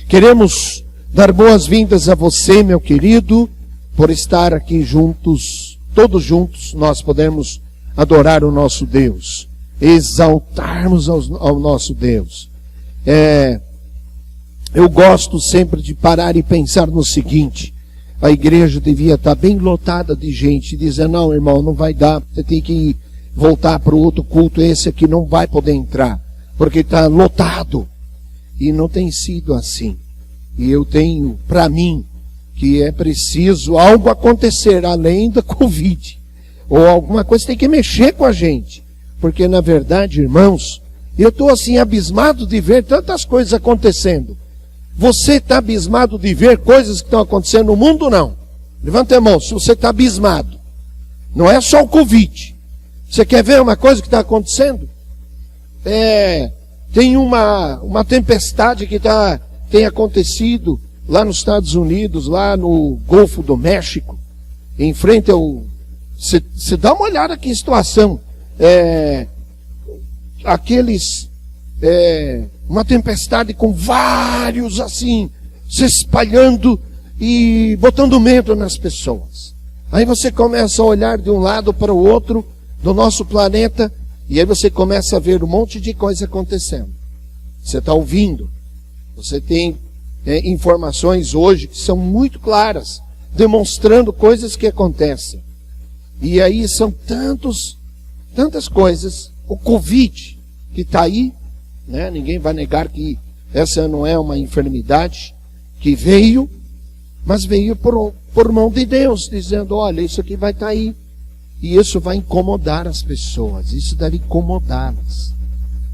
Queremos dar boas-vindas a você, meu querido, por estar aqui juntos, todos juntos, nós podemos adorar o nosso Deus, exaltarmos ao nosso Deus. Eu gosto sempre de parar e pensar no seguinte: a igreja devia estar bem lotada de gente, dizer, não, irmão, não vai dar, você tem que voltar para o outro culto, esse aqui não vai poder entrar, porque está lotado. E não tem sido assim. E eu tenho para mim que é preciso algo acontecer além da Covid, ou alguma coisa tem que mexer com a gente, porque na verdade, irmãos, eu estou assim abismado de ver tantas coisas acontecendo. Você está abismado de ver coisas que estão acontecendo no mundo ou não? Levanta a mão se você está abismado. Não é só o Covid. Você quer ver uma coisa que está acontecendo? Tem uma tempestade que tem acontecido lá nos Estados Unidos, lá no Golfo do México, em frente ao... Você dá uma olhada aqui em situação. Uma tempestade com vários assim, se espalhando e botando medo nas pessoas. Aí você começa a olhar de um lado para o outro do nosso planeta, e aí você começa a ver um monte de coisa acontecendo. Você está ouvindo. Você tem informações hoje que são muito claras, demonstrando coisas que acontecem. E aí são tantas coisas. O Covid que está aí, né? Ninguém vai negar que essa não é uma enfermidade que veio, mas veio por mão de Deus, dizendo, olha, isso aqui vai estar aí. E isso vai incomodar as pessoas, isso deve incomodá-las,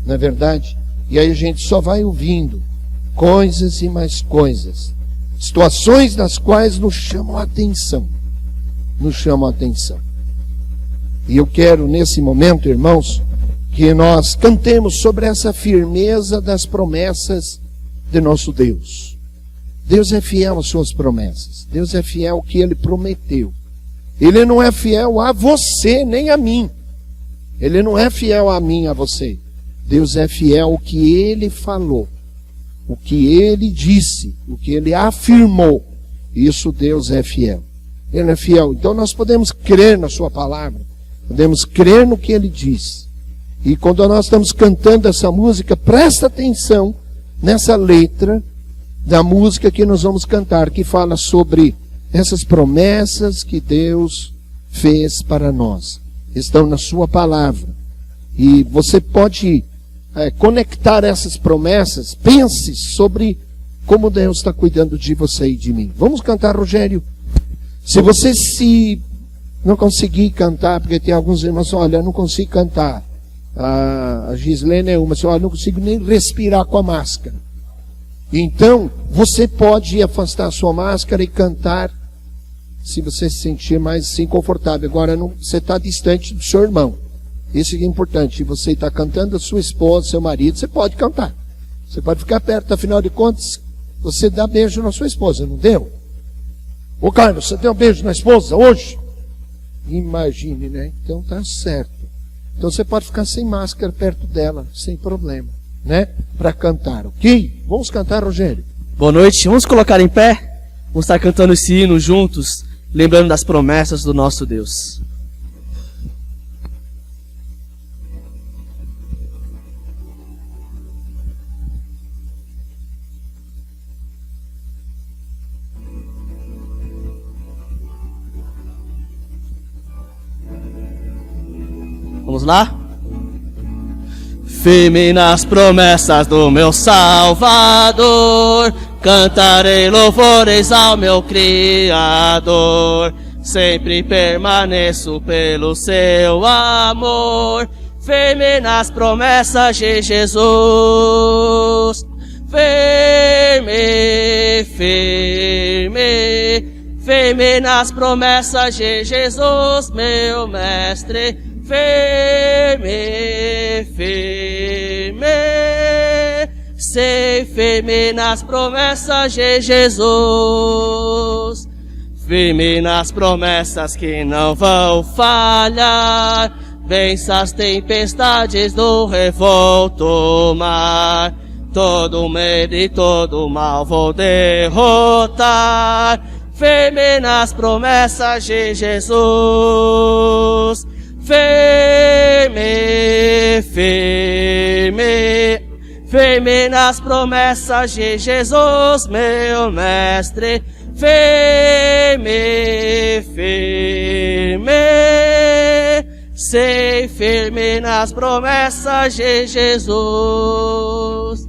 não é verdade? E aí a gente só vai ouvindo coisas e mais coisas, situações nas quais nos chamam a atenção, E eu quero nesse momento, irmãos, que nós cantemos sobre essa firmeza das promessas de nosso Deus. Deus é fiel às suas promessas, Deus é fiel ao que Ele prometeu. Ele não é fiel a você, nem a mim. Ele não é fiel a mim, a você. Deus é fiel ao que Ele falou, o que Ele disse, o que Ele afirmou. Isso Deus é fiel. Ele é fiel. Então nós podemos crer na sua palavra, podemos crer no que Ele diz. E quando nós estamos cantando essa música, presta atenção nessa letra da música que nós vamos cantar, que fala sobre essas promessas que Deus fez para nós. Estão na sua palavra. E você pode conectar essas promessas. Pense sobre como Deus está cuidando de você e de mim. Vamos cantar, Rogério? Se você não conseguir cantar, porque tem alguns irmãos, olha, eu não consigo cantar. A Gislene é uma, olha, eu não consigo nem respirar com a máscara. Então, você pode afastar a sua máscara e cantar, se você se sentir mais assim confortável. Agora, você está distante do seu irmão. Isso é importante. Se você está cantando a sua esposa, seu marido, você pode cantar. Você pode ficar perto, afinal de contas, você dá beijo na sua esposa, não deu? Ô Carlos, você deu um beijo na esposa hoje? Imagine, né? Então tá certo. Então você pode ficar sem máscara perto dela, sem problema, né? Para cantar, ok? Vamos cantar, Rogério. Boa noite, vamos colocar em pé? Vamos estar cantando esse hino juntos, lembrando das promessas do nosso Deus. Vamos lá? Firme nas promessas do meu Salvador, cantarei louvores ao meu Criador. Sempre permaneço pelo seu amor, firme nas promessas de Jesus. Firme, firme, firme nas promessas de Jesus, meu mestre. Firme, firme, sei firme nas promessas de Jesus. Firme nas promessas que não vão falhar, vença as tempestades do revolto mar. todo medo e todo mal vou derrotar. Firme nas promessas de Jesus. Firme, firme, firme nas promessas de Jesus, meu mestre. Firme, firme, sei firme nas promessas de Jesus.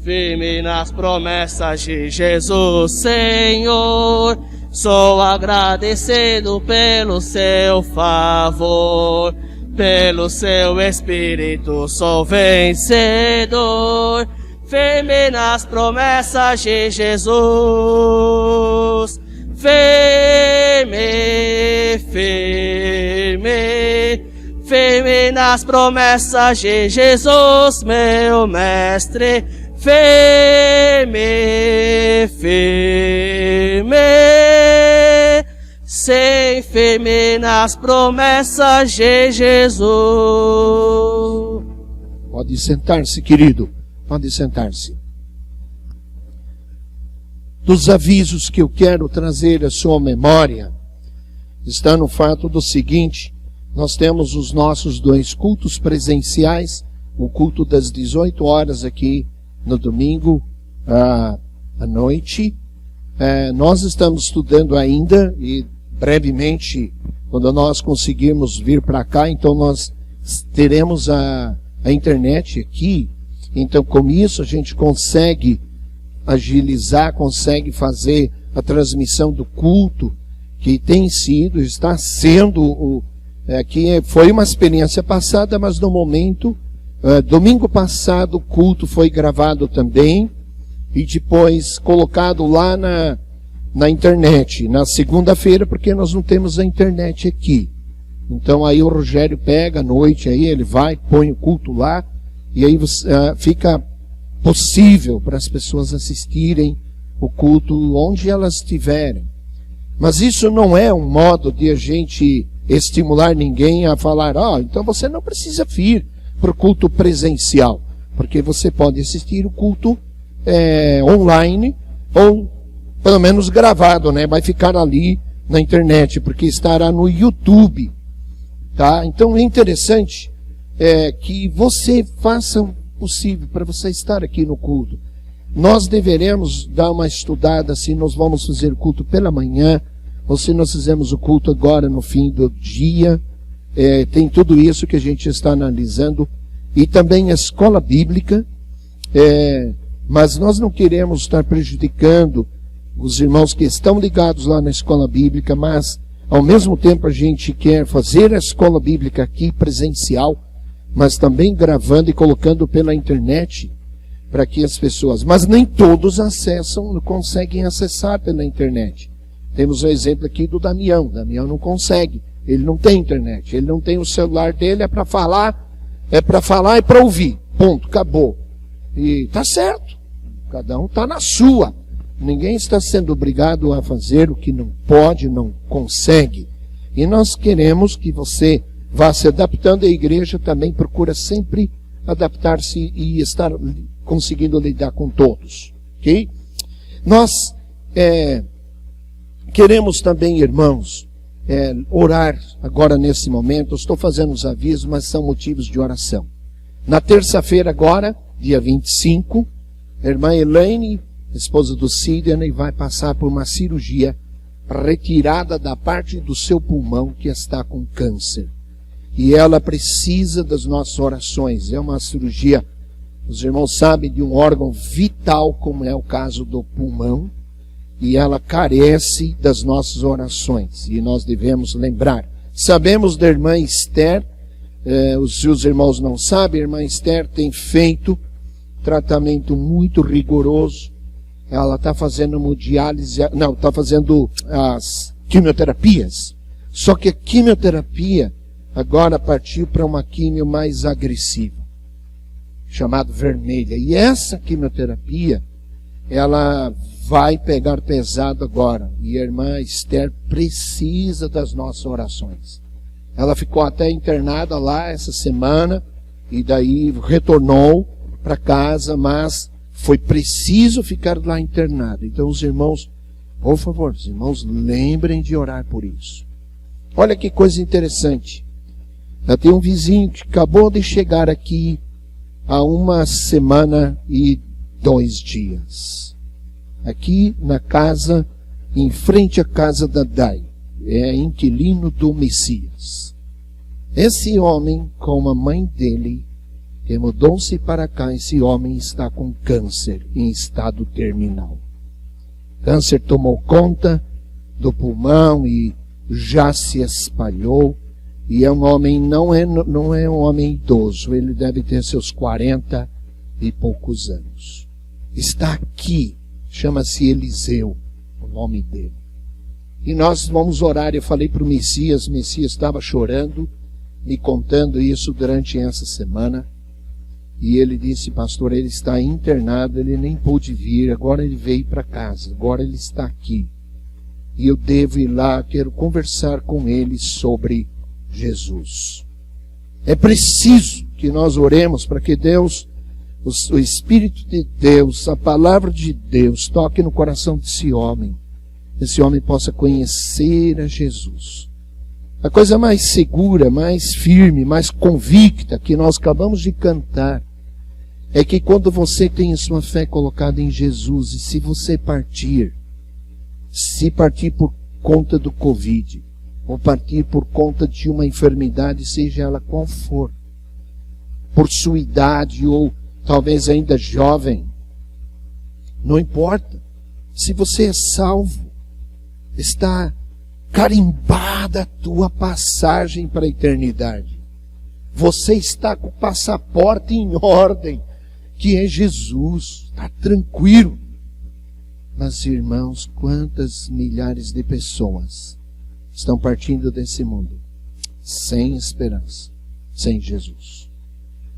Firme nas promessas de Jesus, Senhor. Sou agradecido pelo seu favor, pelo seu Espírito sou vencedor. Firme nas promessas de Jesus. Firme, firme, firme nas promessas de Jesus, meu mestre. Firme, firme, sei firme nas promessas de Jesus. Pode sentar-se, querido. Pode sentar-se. Dos avisos que eu quero trazer à sua memória, está no fato do seguinte: nós temos os nossos 2 cultos presenciais, o culto das 18 horas aqui no domingo à noite. Nós estamos estudando ainda e brevemente, quando nós conseguirmos vir para cá, então nós teremos a internet aqui. Então, com isso, a gente consegue agilizar, consegue fazer a transmissão do culto, que tem sido, está sendo, que foi uma experiência passada, mas no momento, domingo passado, o culto foi gravado também, e depois colocado lá na internet, na segunda-feira, porque nós não temos a internet aqui. Então aí o Rogério pega à noite, aí ele vai, põe o culto lá, e aí fica possível para as pessoas assistirem o culto onde elas estiverem. Mas isso não é um modo de a gente estimular ninguém a falar, então você não precisa vir para o culto presencial, porque você pode assistir o culto online, ou pelo menos gravado, né? Vai ficar ali na internet, porque estará no YouTube, tá? Então é interessante que você faça o possível para você estar aqui no culto. Nós deveremos dar uma estudada se nós vamos fazer o culto pela manhã, ou se nós fizemos o culto agora no fim do dia. Tem tudo isso que a gente está analisando, e também a escola bíblica, mas nós não queremos estar prejudicando os irmãos que estão ligados lá na escola bíblica, mas ao mesmo tempo a gente quer fazer a escola bíblica aqui presencial, mas também gravando e colocando pela internet, para que as pessoas, mas nem todos conseguem acessar pela internet. Temos o exemplo aqui do Damião. Damião não consegue, ele não tem internet, ele não tem o celular dele, é para falar e para ouvir, ponto, acabou. E tá certo, cada um está na sua, ninguém está sendo obrigado a fazer o que não pode, não consegue. E nós queremos que você vá se adaptando. A igreja também procura sempre adaptar-se e estar conseguindo lidar com todos, ok? Nós queremos também, irmãos, orar agora nesse momento. Eu estou fazendo os avisos, mas são motivos de oração. Na terça-feira agora, dia 25, a irmã Elaine, esposa do Sidney, vai passar por uma cirurgia, retirada da parte do seu pulmão que está com câncer. E ela precisa das nossas orações. É uma cirurgia, os irmãos sabem, de um órgão vital, como é o caso do pulmão, e ela carece das nossas orações, e nós devemos lembrar. Sabemos da irmã Esther, se os irmãos não sabem, a irmã Esther tem feito tratamento muito rigoroso. Ela está fazendo hemodiálise, está fazendo as quimioterapias. Só que a quimioterapia agora partiu para uma quimio mais agressiva, chamada vermelha. E essa quimioterapia, ela vai pegar pesado agora. E a irmã Esther precisa das nossas orações. Ela ficou até internada lá essa semana, e daí retornou para casa, mas foi preciso ficar lá internado. Então os irmãos, por favor, os irmãos lembrem de orar por isso. Olha que coisa interessante. Já tem um vizinho que acabou de chegar aqui há 1 semana e 2 dias. Aqui na casa, em frente à casa da Dai. É inquilino do Messias. Esse homem, com a mãe dele, que mudou-se para cá, esse homem está com câncer em estado terminal. Câncer tomou conta do pulmão e já se espalhou. E é um homem, não é um homem idoso, ele deve ter seus 40 e poucos anos. Está aqui, chama-se Eliseu, o nome dele. E nós vamos orar. Eu falei para o Messias estava chorando, me contando isso durante essa semana. E ele disse, pastor, ele está internado, ele nem pôde vir, agora ele veio para casa, agora ele está aqui. E eu devo ir lá, quero conversar com ele sobre Jesus. É preciso que nós oremos para que Deus, o Espírito de Deus, a palavra de Deus, toque no coração desse homem. Esse homem possa conhecer a Jesus. A coisa mais segura, mais firme, mais convicta que nós acabamos de cantar é que quando você tem a sua fé colocada em Jesus, e se você partir, se partir por conta do Covid, ou partir por conta de uma enfermidade, seja ela qual for, por sua idade ou talvez ainda jovem, não importa. Se você é salvo, está carimbada a tua passagem para a eternidade. Você está com o passaporte em ordem, que é Jesus. Está tranquilo. Mas, irmãos, quantas milhares de pessoas estão partindo desse mundo sem esperança, sem Jesus.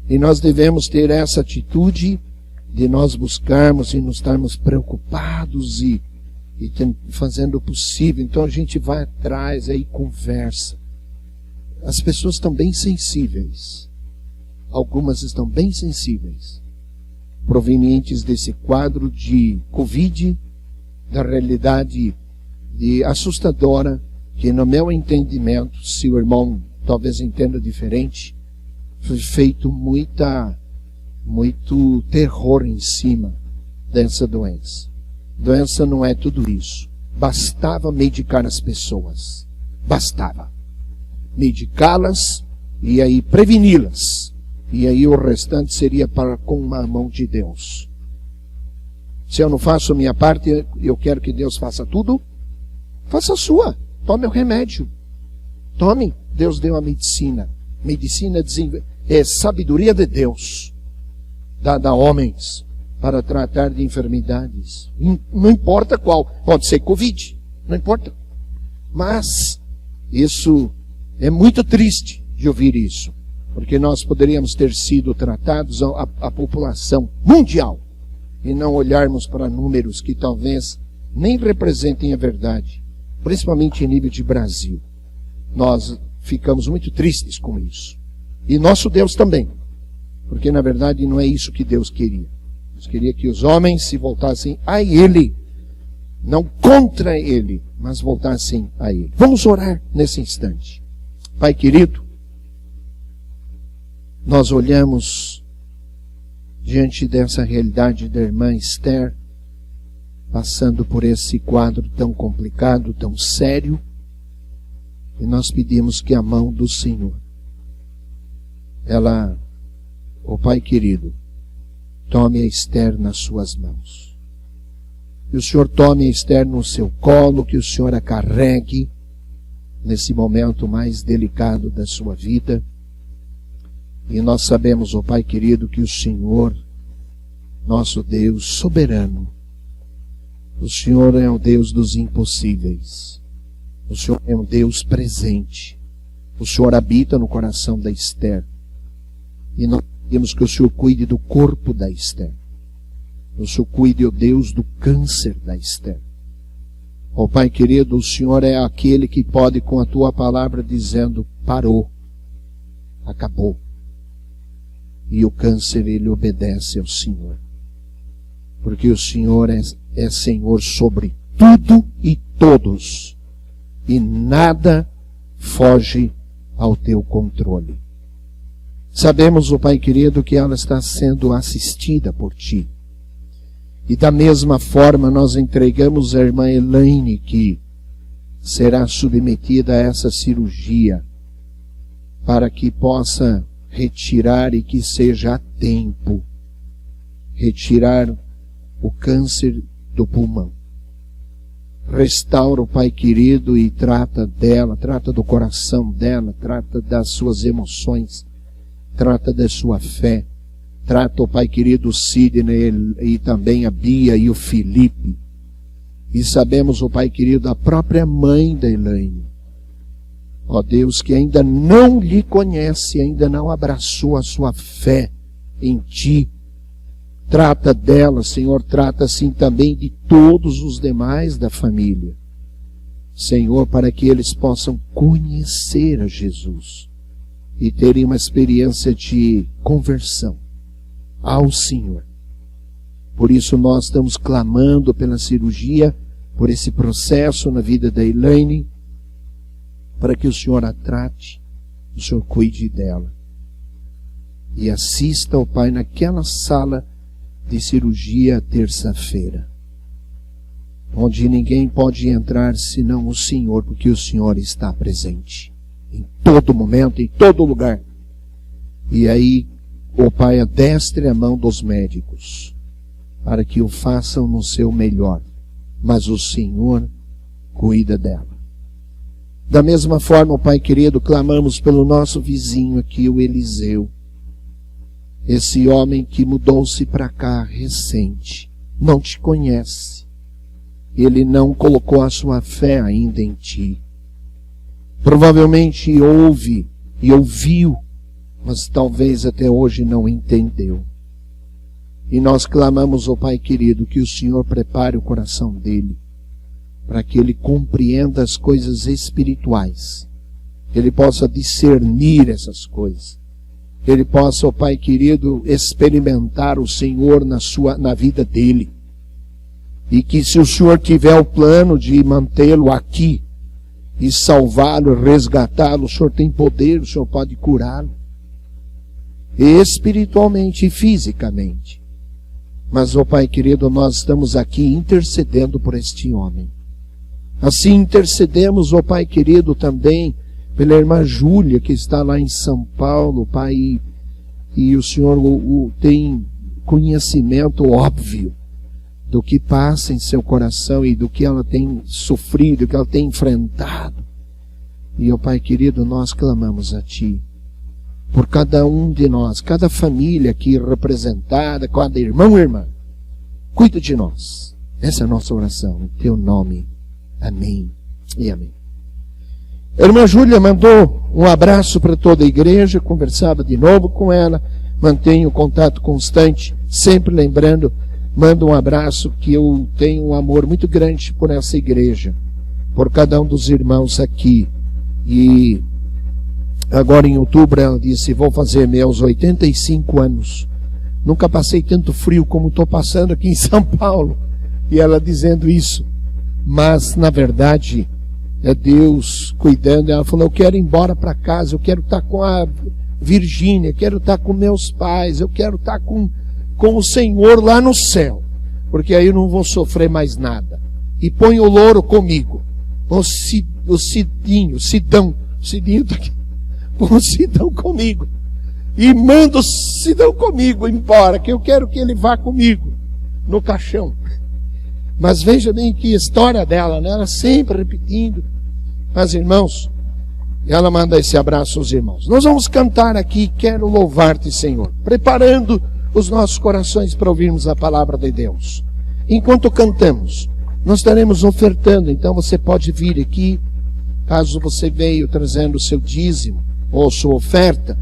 E nós devemos ter essa atitude de nós buscarmos e não estarmos preocupados e fazendo o possível. Então a gente vai atrás, aí conversa. As pessoas estão bem sensíveis. Algumas estão bem sensíveis, provenientes desse quadro de Covid, da realidade assustadora, que no meu entendimento, se o irmão talvez entenda diferente, foi feito muito terror em cima dessa doença. Doença não é tudo isso. Bastava medicar as pessoas. Bastava. Medicá-las e aí preveni-las. E aí o restante seria com a mão de Deus. Se eu não faço a minha parte, eu quero que Deus faça tudo. Faça a sua. Tome o remédio. Tome. Deus deu a medicina. Medicina é sabedoria de Deus. Dada a homens para tratar de enfermidades. Não importa qual. Pode ser Covid. Não importa. Mas isso é muito triste de ouvir isso. Porque nós poderíamos ter sido tratados a população mundial e não olharmos para números que talvez nem representem a verdade, principalmente em nível de Brasil. Nós ficamos muito tristes com isso. E nosso Deus também, porque na verdade não é isso que Deus queria. Deus queria que os homens se voltassem a Ele, não contra Ele, mas voltassem a Ele. Vamos orar nesse instante. Pai querido, nós olhamos diante dessa realidade da irmã Esther, passando por esse quadro tão complicado, tão sério, e nós pedimos que a mão do Senhor, ela, ó Pai querido, tome a Esther nas suas mãos. Que o Senhor tome a Esther no seu colo, que o Senhor a carregue nesse momento mais delicado da sua vida. E nós sabemos, ó Pai querido, que o Senhor, nosso Deus soberano, o Senhor é o Deus dos impossíveis. O Senhor é um Deus presente. O Senhor habita no coração da Esther. E nós pedimos que o Senhor cuide do corpo da Esther. O Senhor cuide, ó Deus, do câncer da Esther. Ó Pai querido, o Senhor é aquele que pode, com a Tua palavra, dizendo, parou, acabou. E o câncer, ele obedece ao Senhor. porque o Senhor é Senhor sobre tudo e todos, e nada foge ao teu controle. Sabemos, ó Pai querido, que ela está sendo assistida por Ti. E da mesma forma nós entregamos a irmã Elaine, que será submetida a essa cirurgia, para que possa retirar e que seja a tempo, retirar o câncer do pulmão. Restaura o Pai querido e trata dela, trata do coração dela, trata das suas emoções, trata da sua fé, trata o Pai querido o Sidney e também a Bia e o Felipe. E sabemos, o Pai querido, a própria mãe da Elaine, ó Deus, que ainda não lhe conhece, ainda não abraçou a sua fé em Ti. Trata dela, Senhor, trata assim também de todos os demais da família. Senhor, para que eles possam conhecer a Jesus e terem uma experiência de conversão ao Senhor. Por isso nós estamos clamando pela cirurgia, por esse processo na vida da Elaine, para que o Senhor a trate, o Senhor cuide dela. E assista ao Pai naquela sala de cirurgia terça-feira, onde ninguém pode entrar senão o Senhor, porque o Senhor está presente em todo momento, em todo lugar. E aí o Pai adestre a mão dos médicos para que o façam no seu melhor, mas o Senhor cuida dela. Da mesma forma, Pai querido, clamamos pelo nosso vizinho aqui, o Eliseu, esse homem que mudou-se para cá recente, não te conhece, ele não colocou a sua fé ainda em Ti, provavelmente ouve e ouviu, mas talvez até hoje não entendeu. E nós clamamos ao Pai querido que o Senhor prepare o coração dele, para que ele compreenda as coisas espirituais, que ele possa discernir essas coisas, que ele possa, ó Pai querido, experimentar o Senhor na vida dele. E que se o Senhor tiver o plano de mantê-lo aqui e salvá-lo, resgatá-lo, o Senhor tem poder, o Senhor pode curá-lo, espiritualmente e fisicamente. Mas, ó Pai querido, nós estamos aqui intercedendo por este homem. Assim intercedemos, ó Pai querido, também pela irmã Júlia, que está lá em São Paulo, Pai, e o Senhor tem conhecimento óbvio do que passa em seu coração e do que ela tem sofrido, do que ela tem enfrentado. E, ó Pai querido, nós clamamos a Ti, por cada um de nós, cada família aqui representada, cada irmão e irmã, cuida de nós. Essa é a nossa oração, em Teu nome. Amém e amém. A irmã Júlia mandou um abraço para toda a igreja, conversava de novo com ela, mantenho contato constante, sempre lembrando, mando um abraço, que eu tenho um amor muito grande por essa igreja, por cada um dos irmãos aqui. E agora em outubro ela disse, vou fazer meus 85 anos. Nunca passei tanto frio como estou passando aqui em São Paulo. E ela dizendo isso. Mas, na verdade, é Deus cuidando. Ela falou, eu quero ir embora para casa, eu quero estar com a Virgínia, quero estar com meus pais, eu quero estar com o Senhor lá no céu, porque aí eu não vou sofrer mais nada. E põe o louro comigo, o Cidinho está aqui, põe o Cidão comigo, e manda o Cidão comigo embora, que eu quero que ele vá comigo no caixão. Mas veja bem que história dela, né? Ela sempre repetindo. Mas, irmãos, ela manda esse abraço aos irmãos. Nós vamos cantar aqui, quero louvar-te, Senhor, preparando os nossos corações para ouvirmos a palavra de Deus. Enquanto cantamos, nós estaremos ofertando, então você pode vir aqui, caso você veio trazendo o seu dízimo, ou sua oferta,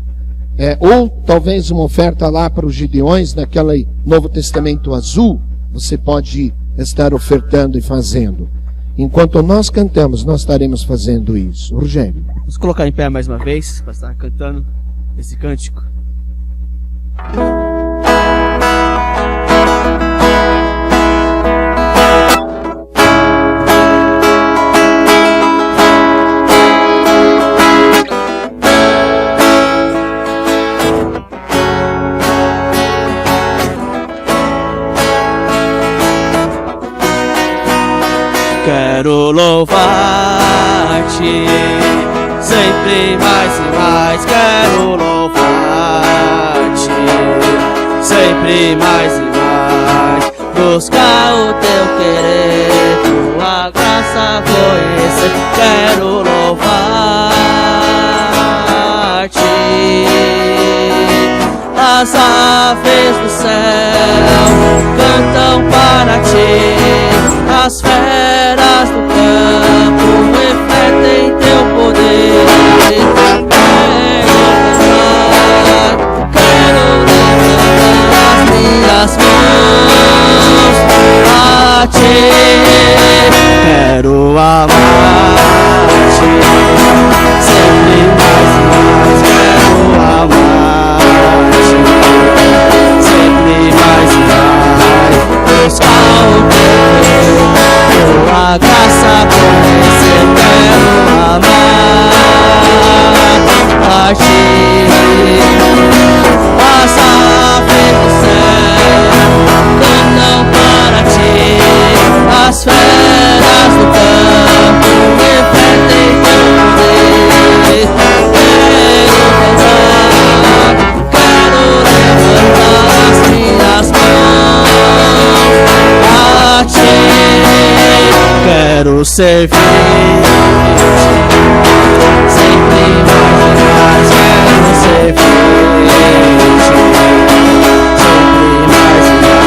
ou talvez uma oferta lá para os Gideões, naquele Novo Testamento azul, você pode estar ofertando e fazendo. Enquanto nós cantamos, nós estaremos fazendo isso. Rogério. Vamos colocar em pé mais uma vez, para estar cantando esse cântico. Quero louvar-te, sempre mais e mais. Quero louvar-te, sempre mais e mais. Buscar o teu querer, tua graça conhecer. Quero louvar-te. As aves do céu cantam para ti, as feras do campo refletem teu poder. Quero levantar as minhas mãos a ti. Quero amar-te sempre mais e mais. Quero amar-te sempre mais e mais. Buscar o teu querer, tua graça conhecer. Quero amar-te. As aves do céu cantam para ti, as feras do campo refletem teu poder. Quero levantar as minhas mãos a ti. Quero servir-te sempre mais e mais. Quero servir-te sempre mais e mais.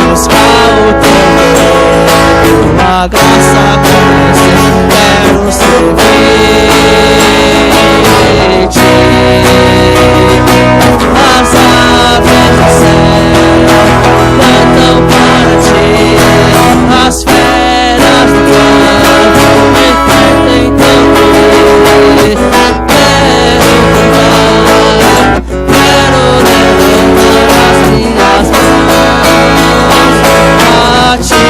Buscar o teu querer, tua graça conhecer. Quero servir-te. As aves do céu cantam para ti, as feras do campo refletem teu poder. Quero levantar as minhas mãos a ti.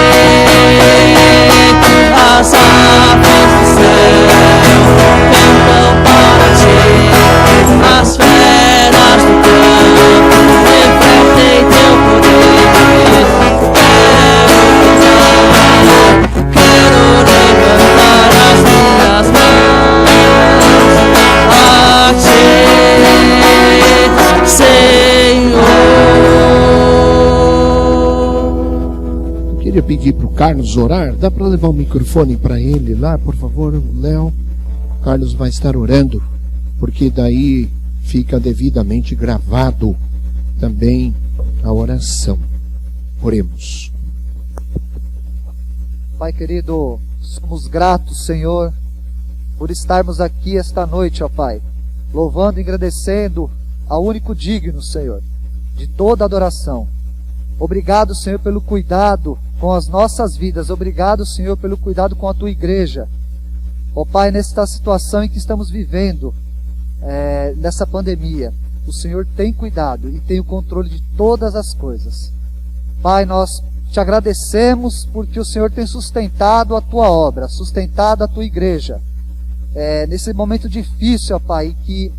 As aves do céu cantam para ti, as feras do campo refletem teu poder. Quero levantar as minhas mãos a ti, Senhor. Eu queria pedir para o Carlos orar. Dá para levar o microfone para ele lá, por favor, Léo? O Carlos vai estar orando, porque daí fica devidamente gravado também a oração. Oremos. Pai querido, somos gratos, Senhor, por estarmos aqui esta noite, ó Pai, louvando e agradecendo ao único digno, Senhor, de toda adoração. Obrigado, Senhor, pelo cuidado com as nossas vidas. Obrigado, Senhor, pelo cuidado com a Tua igreja. Ó Pai, nesta situação em que estamos vivendo, nessa pandemia, o Senhor tem cuidado e tem o controle de todas as coisas. Pai, nós te agradecemos porque o Senhor tem sustentado a Tua obra, sustentado a Tua igreja. Nesse momento difícil, ó Pai, em que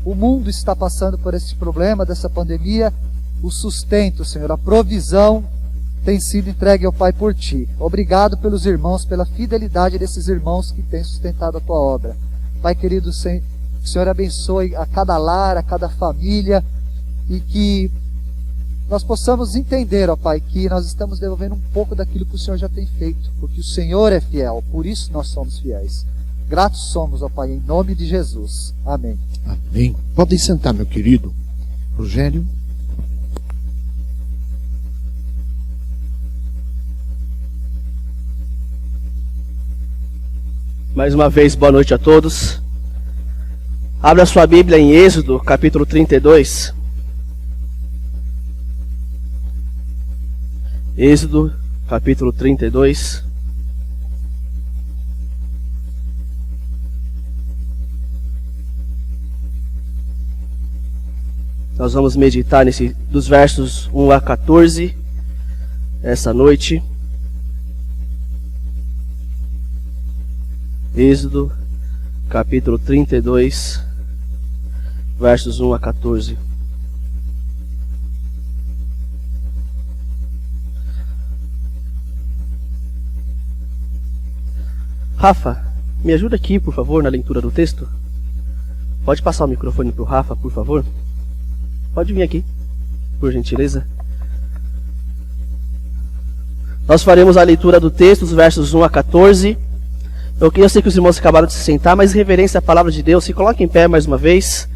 o mundo está passando por esse problema dessa pandemia, o sustento, Senhor, a provisão tem sido entregue ao Pai por Ti. Obrigado pelos irmãos, pela fidelidade desses irmãos que têm sustentado a Tua obra. Pai querido, o Senhor abençoe a cada lar, a cada família, e que nós possamos entender, ó Pai, que nós estamos devolvendo um pouco daquilo que o Senhor já tem feito, porque o Senhor é fiel, por isso nós somos fiéis. Gratos somos, ó Pai, em nome de Jesus. Amém. Amém. Podem sentar, meu querido. Rogério. Mais uma vez, boa noite a todos. Abra sua Bíblia em Êxodo, capítulo 32. Êxodo, capítulo 32. Nós vamos meditar dos versos 1 a 14 essa noite. Êxodo, capítulo 32, versos 1 a 14. Rafa, me ajuda aqui, por favor, na leitura do texto. Pode passar o microfone para o Rafa, por favor? Pode vir aqui, por gentileza. Nós faremos a leitura do texto, os versos 1 a 14. Eu sei que os irmãos acabaram de se sentar, mas em reverência à palavra de Deus, se coloque em pé mais uma vez.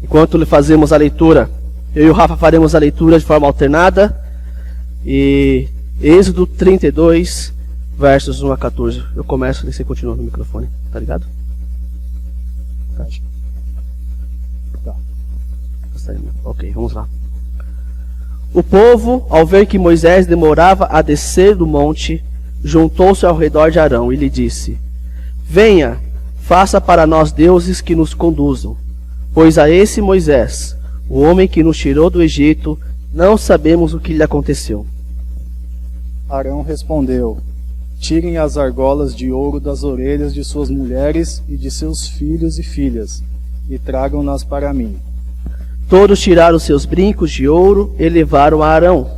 Enquanto fazemos a leitura, eu e o Rafa faremos a leitura de forma alternada. E Êxodo 32, versos 1 a 14. Eu começo e você continua no microfone, tá ligado? Tá. Ok, vamos lá. O povo, ao ver que Moisés demorava a descer do monte, juntou-se ao redor de Arão e lhe disse: Venha, faça para nós deuses que nos conduzam, pois a esse Moisés, o homem que nos tirou do Egito, não sabemos o que lhe aconteceu. Arão respondeu: Tirem as argolas de ouro das orelhas de suas mulheres e de seus filhos e filhas, e tragam-nas para mim. Todos tiraram seus brincos de ouro e levaram a Arão.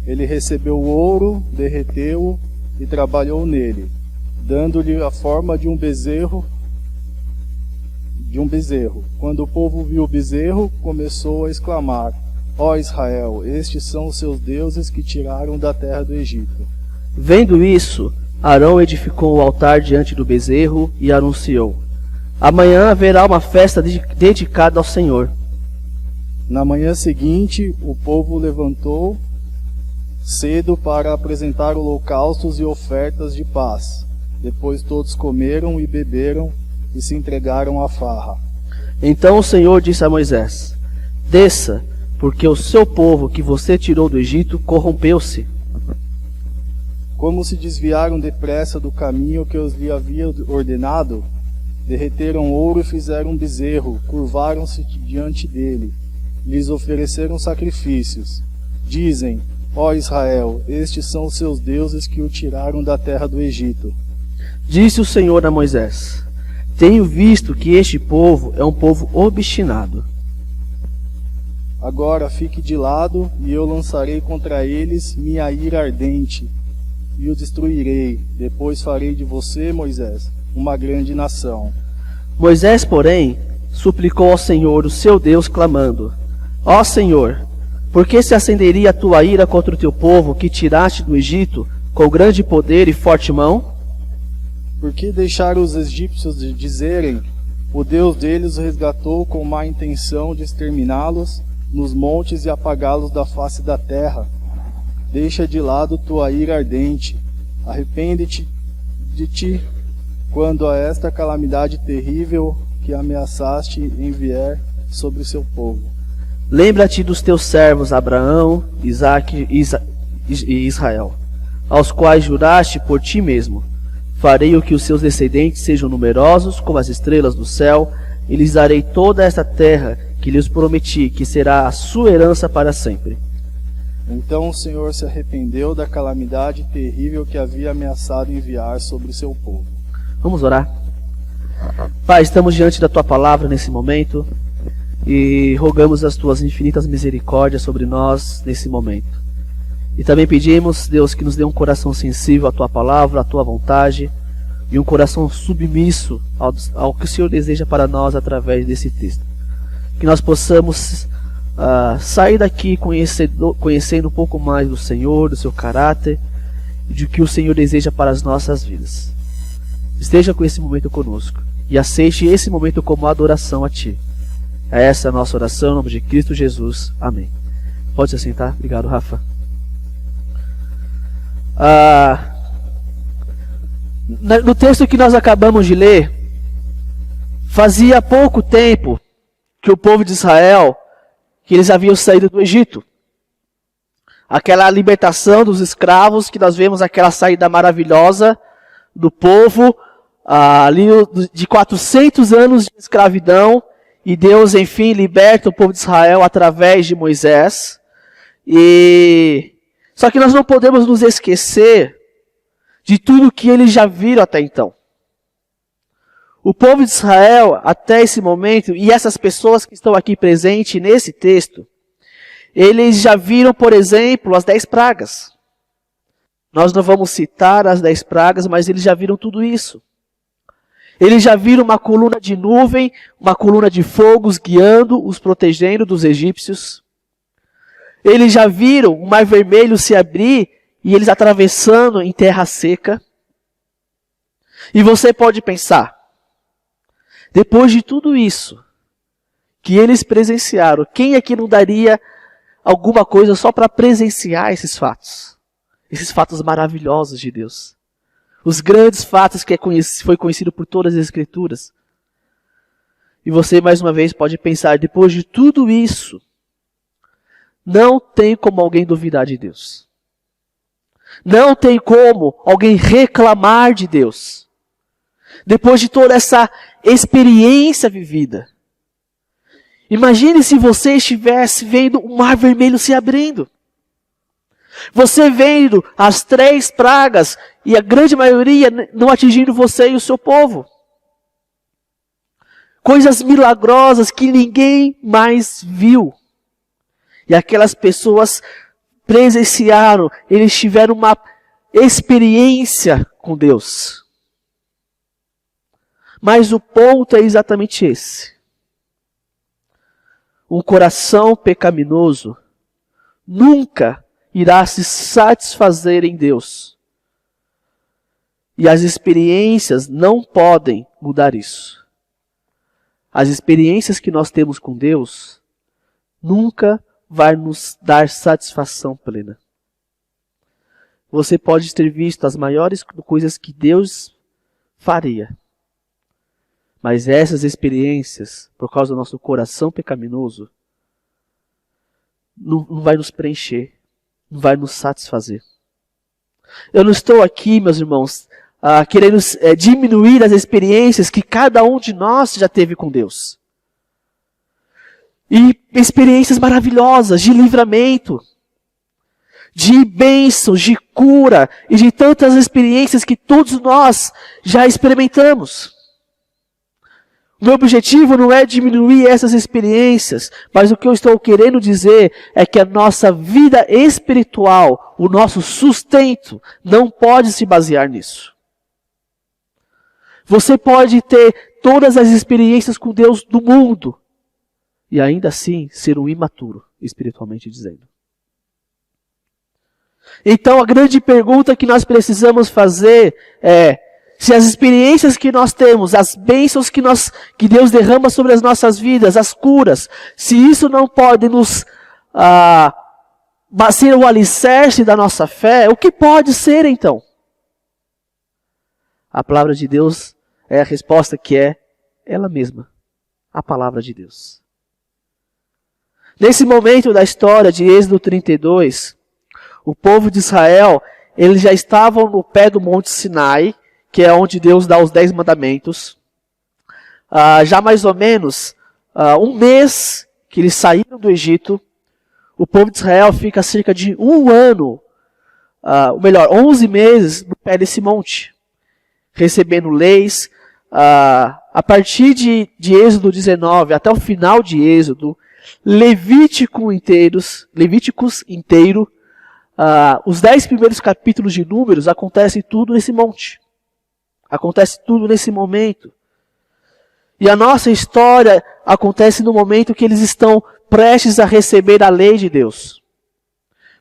Ele recebeu o ouro, derreteu-o e trabalhou nele, dando-lhe a forma de um bezerro. Quando o povo viu o bezerro, começou a exclamar: Ó Israel, estes são os seus deuses que tiraram da terra do Egito. Vendo isso, Arão edificou o altar diante do bezerro e anunciou: Amanhã haverá uma festa dedicada ao Senhor. Na manhã seguinte, o povo levantou cedo para apresentar holocaustos e ofertas de paz. Depois todos comeram e beberam e se entregaram à farra. Então o Senhor disse a Moisés: Desça, porque o seu povo que você tirou do Egito corrompeu-se. Como se desviaram depressa do caminho que eu lhe havia ordenado, derreteram ouro e fizeram um bezerro, curvaram-se diante dele, lhes ofereceram sacrifícios. Dizem: Ó Israel, estes são os seus deuses que o tiraram da terra do Egito. Disse o Senhor a Moisés: Tenho visto que este povo é um povo obstinado. Agora fique de lado, e eu lançarei contra eles minha ira ardente, e o destruirei. Depois farei de você, Moisés, uma grande nação. Moisés, porém, suplicou ao Senhor, o seu Deus, clamando: Ó Senhor, por que se acenderia a tua ira contra o teu povo que tiraste do Egito com grande poder e forte mão? Por que deixaram os egípcios dizerem: o Deus deles os resgatou com má intenção de exterminá-los nos montes e apagá-los da face da terra? Deixa de lado tua ira ardente. Arrepende-te de ti quando a esta calamidade terrível que ameaçaste enviar sobre o seu povo. Lembra-te dos teus servos Abraão, Isaque e Israel, aos quais juraste por ti mesmo: farei o que os seus descendentes sejam numerosos como as estrelas do céu, e lhes darei toda esta terra que lhes prometi, que será a sua herança para sempre. Então o Senhor se arrependeu da calamidade terrível que havia ameaçado enviar sobre o seu povo. Vamos orar. Pai, estamos diante da tua palavra nesse momento e rogamos as tuas infinitas misericórdias sobre nós nesse momento. E também pedimos, Deus, que nos dê um coração sensível à tua palavra, à tua vontade, e um coração submisso ao que o Senhor deseja para nós através desse texto. Que nós possamos sair daqui conhecendo um pouco mais do Senhor, do seu caráter, e do que o Senhor deseja para as nossas vidas. Esteja com esse momento conosco e aceite esse momento como adoração a Ti. É essa a nossa oração, em nome de Cristo Jesus. Amém. Pode se assentar. Obrigado, Rafa. No texto que nós acabamos de ler, fazia pouco tempo que o povo de Israel, que eles haviam saído do Egito. Aquela libertação dos escravos, que nós vemos aquela saída maravilhosa do povo, ali de 400 anos de escravidão, e Deus, enfim, liberta o povo de Israel através de Moisés. Só que nós não podemos nos esquecer de tudo que eles já viram até então. O povo de Israel, até esse momento, e essas pessoas que estão aqui presentes nesse texto, eles já viram, por exemplo, as 10 pragas. Nós não vamos citar as 10 pragas, mas eles já viram tudo isso. Eles já viram uma coluna de nuvem, uma coluna de fogo os guiando, os protegendo dos egípcios. Eles já viram o Mar Vermelho se abrir e eles atravessando em terra seca. E você pode pensar, depois de tudo isso que eles presenciaram, quem aqui não daria alguma coisa só para presenciar esses fatos? Esses fatos maravilhosos de Deus. Os grandes fatos que foi conhecido por todas as Escrituras. E você, mais uma vez, pode pensar, depois de tudo isso, não tem como alguém duvidar de Deus. Não tem como alguém reclamar de Deus. Depois de toda essa experiência vivida. Imagine se você estivesse vendo o Mar Vermelho se abrindo. Você vendo as 3 pragas e a grande maioria não atingindo você e o seu povo. Coisas milagrosas que ninguém mais viu. E aquelas pessoas presenciaram, eles tiveram uma experiência com Deus. Mas o ponto é exatamente esse. Um coração pecaminoso nunca irá se satisfazer em Deus. E as experiências não podem mudar isso. As experiências que nós temos com Deus nunca vai nos dar satisfação plena. Você pode ter visto as maiores coisas que Deus faria. Mas essas experiências, por causa do nosso coração pecaminoso, não vai nos preencher, não vai nos satisfazer. Eu não estou aqui, meus irmãos, querendo diminuir as experiências que cada um de nós já teve com Deus. E experiências maravilhosas de livramento, de bênçãos, de cura e de tantas experiências que todos nós já experimentamos. O meu objetivo não é diminuir essas experiências, mas o que eu estou querendo dizer é que a nossa vida espiritual, o nosso sustento, não pode se basear nisso. Você pode ter todas as experiências com Deus do mundo e ainda assim ser um imaturo, espiritualmente dizendo. Então a grande pergunta que nós precisamos fazer é: se as experiências que nós temos, as bênçãos que Deus derrama sobre as nossas vidas, as curas, se isso não pode nos ser o alicerce da nossa fé, o que pode ser então? A palavra de Deus é a resposta que é ela mesma, a palavra de Deus. Nesse momento da história de Êxodo 32, o povo de Israel, eles já estavam no pé do Monte Sinai, que é onde Deus dá os 10 mandamentos. Já mais ou menos um mês que eles saíram do Egito, o povo de Israel fica cerca de 1 ano, 11 meses no pé desse monte, recebendo leis. A partir de Êxodo 19 até o final de Êxodo, Levíticos inteiro, os 10 primeiros capítulos de Números, acontece tudo nesse monte. Acontece tudo nesse momento. E a nossa história acontece no momento que eles estão prestes a receber a lei de Deus.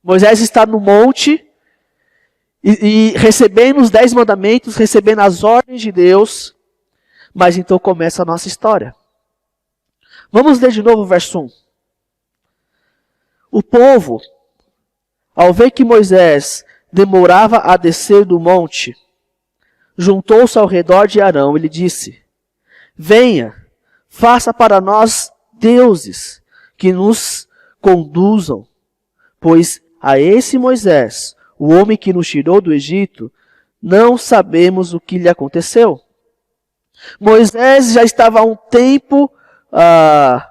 Moisés está no monte e recebendo os 10 mandamentos, recebendo as ordens de Deus. Mas então começa a nossa história. Vamos ler de novo o verso 1. O povo, ao ver que Moisés demorava a descer do monte, juntou-se ao redor de Arão e lhe disse: venha, faça para nós deuses que nos conduzam, pois a esse Moisés, o homem que nos tirou do Egito, não sabemos o que lhe aconteceu. Moisés já estava há um tempo lá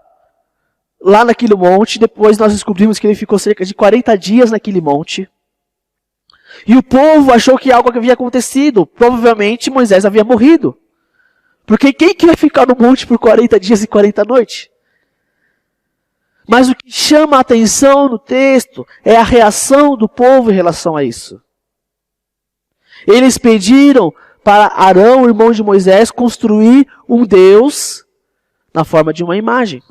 naquele monte. Depois nós descobrimos que ele ficou cerca de 40 dias naquele monte. E o povo achou que algo havia acontecido. Provavelmente Moisés havia morrido. Porque quem que vai ficar no monte por 40 dias e 40 noites? Mas o que chama a atenção no texto é a reação do povo em relação a isso. Eles pediram para Arão, o irmão de Moisés, construir um Deus na forma de uma imagem.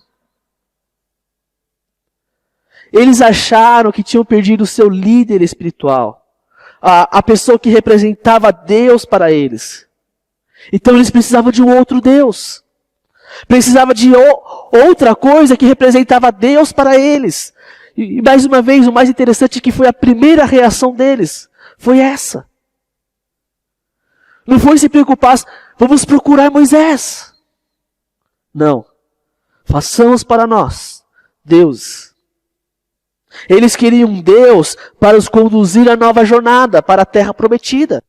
Eles acharam que tinham perdido o seu líder espiritual, a pessoa que representava Deus para eles. Então eles precisavam de um outro Deus. Precisava de outra coisa que representava Deus para eles. E mais uma vez, o mais interessante é que foi a primeira reação deles. Foi essa. Não foi se preocupar, vamos procurar Moisés. Não. Façamos para nós, Deus. Eles queriam um Deus para os conduzir a nova jornada, para a terra prometida.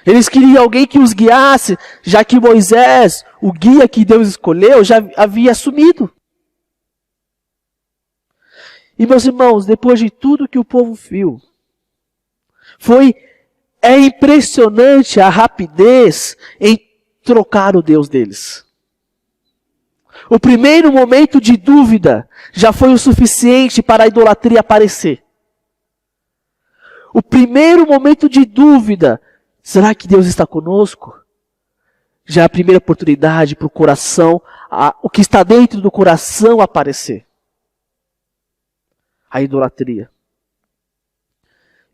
Eles queriam alguém que os guiasse, já que Moisés, o guia que Deus escolheu, já havia assumido. E meus irmãos, depois de tudo que o povo viu, é impressionante a rapidez em trocar o Deus deles. O primeiro momento de dúvida já foi o suficiente para a idolatria aparecer. O primeiro momento de dúvida, será que Deus está conosco? Já é a primeira oportunidade para o coração, o que está dentro do coração aparecer. A idolatria.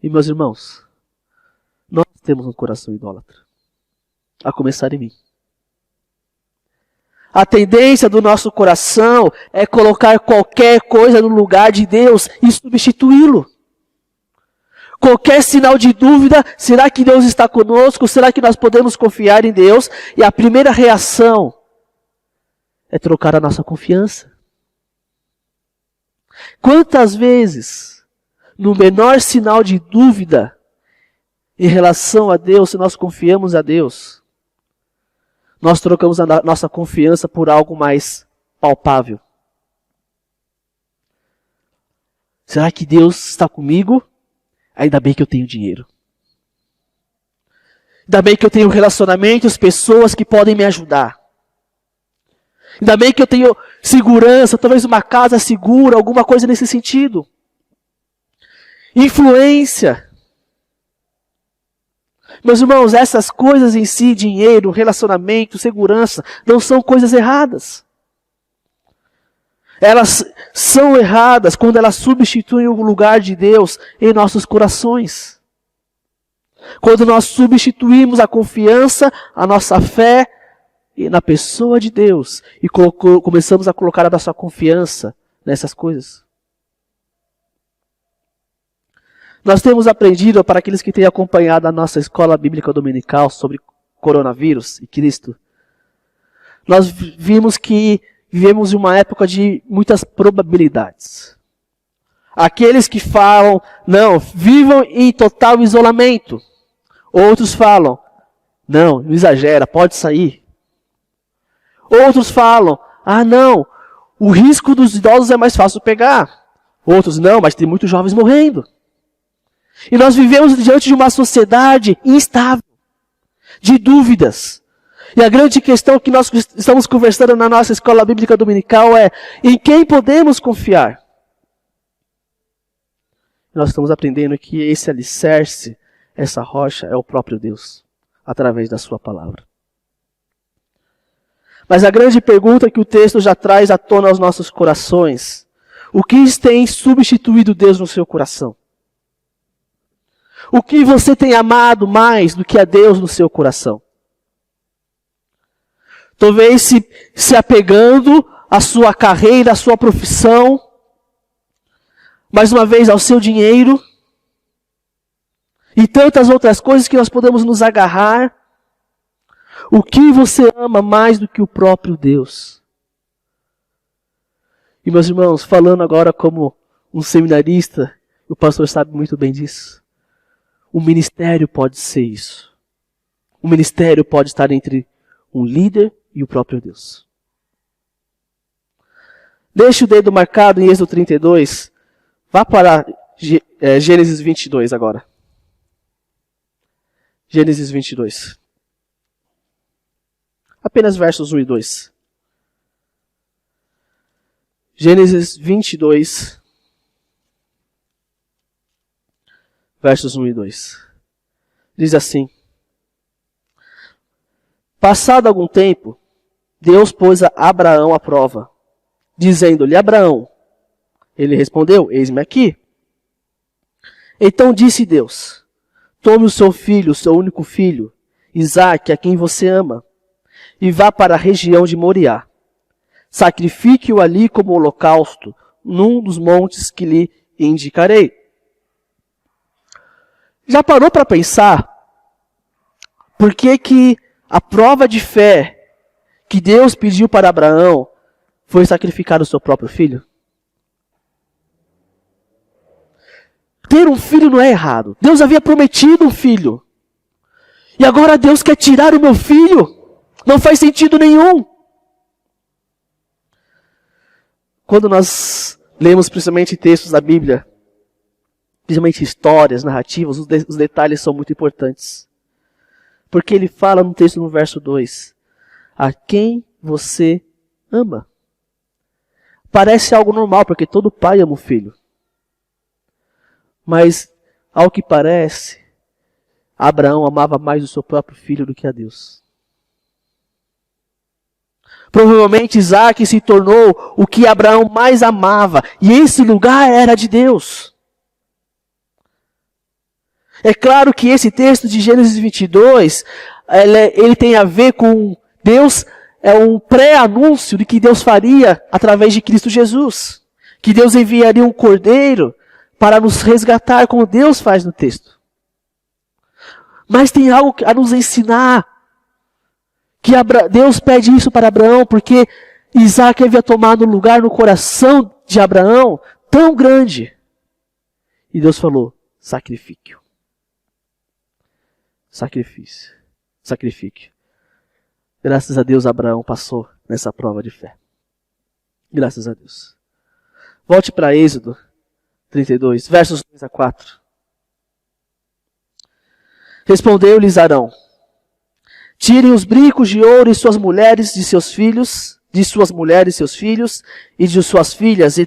E meus irmãos, nós temos um coração idólatra. A começar em mim. A tendência do nosso coração é colocar qualquer coisa no lugar de Deus e substituí-lo. Qualquer sinal de dúvida, será que Deus está conosco? Será que nós podemos confiar em Deus? E a primeira reação é trocar a nossa confiança. Quantas vezes, no menor sinal de dúvida em relação a Deus, se nós confiamos a Deus, nós trocamos a nossa confiança por algo mais palpável? Será que Deus está comigo? Ainda bem que eu tenho dinheiro. Ainda bem que eu tenho relacionamentos, pessoas que podem me ajudar. Ainda bem que eu tenho segurança, talvez uma casa segura, alguma coisa nesse sentido. Influência. Meus irmãos, essas coisas em si, dinheiro, relacionamento, segurança, não são coisas erradas. Elas são erradas quando elas substituem o lugar de Deus em nossos corações. Quando nós substituímos a confiança, a nossa fé na pessoa de Deus e começamos a colocar a nossa confiança nessas coisas. Nós temos aprendido, para aqueles que têm acompanhado a nossa escola bíblica dominical sobre coronavírus e Cristo, nós vimos que vivemos em uma época de muitas probabilidades. Aqueles que falam, não, vivam em total isolamento. Outros falam, não exagera, pode sair. Outros falam, não, o risco dos idosos é mais fácil pegar. Outros, não, mas tem muitos jovens morrendo. E nós vivemos diante de uma sociedade instável, de dúvidas. E a grande questão que nós estamos conversando na nossa escola bíblica dominical é, em quem podemos confiar? Nós estamos aprendendo que esse alicerce, essa rocha, é o próprio Deus, através da sua palavra. Mas a grande pergunta que o texto já traz à tona aos nossos corações, o que tem substituído Deus no seu coração? O que você tem amado mais do que a Deus no seu coração? Talvez se apegando à sua carreira, à sua profissão, mais uma vez ao seu dinheiro, e tantas outras coisas que nós podemos nos agarrar. O que você ama mais do que o próprio Deus? E meus irmãos, falando agora como um seminarista, o pastor sabe muito bem disso. O ministério pode ser isso. O ministério pode estar entre um líder e o próprio Deus. Deixe o dedo marcado em Êxodo 32. Vá para Gênesis 22 agora. Gênesis 22. Apenas versos 1 e 2. Gênesis 22, versos 1 e 2. Diz assim: Passado algum tempo, Deus pôs a Abraão à prova, dizendo-lhe: Abraão. Ele respondeu: Eis-me aqui. Então disse Deus: Tome o seu filho, o seu único filho, Isaque, a quem você ama, e vá para a região de Moriá. Sacrifique-o ali como holocausto, num dos montes que lhe indicarei. Já parou para pensar por que a prova de fé que Deus pediu para Abraão foi sacrificar o seu próprio filho? Ter um filho não é errado. Deus havia prometido um filho. E agora Deus quer tirar o meu filho? Não faz sentido nenhum. Quando nós lemos principalmente textos da Bíblia, principalmente histórias, narrativas, os detalhes são muito importantes. Porque ele fala no texto no verso 2, a quem você ama. Parece algo normal, porque todo pai ama o filho. Mas, ao que parece, Abraão amava mais o seu próprio filho do que a Deus. Provavelmente Isaque se tornou o que Abraão mais amava, e esse lugar era de Deus. É claro que esse texto de Gênesis 22, ele tem a ver com Deus, é um pré-anúncio de que Deus faria através de Cristo Jesus. Que Deus enviaria um cordeiro para nos resgatar, como Deus faz no texto. Mas tem algo a nos ensinar. Que Deus pede isso para Abraão, porque Isaque havia tomado um lugar no coração de Abraão tão grande. E Deus falou, sacrifique-o. Sacrifique. Graças a Deus Abraão passou nessa prova de fé. Graças a Deus. Volte para Êxodo 32, versos 2 a 4. Respondeu-lhes Arão: Tirem os brincos de ouro de suas mulheres e seus filhos, e de suas filhas, e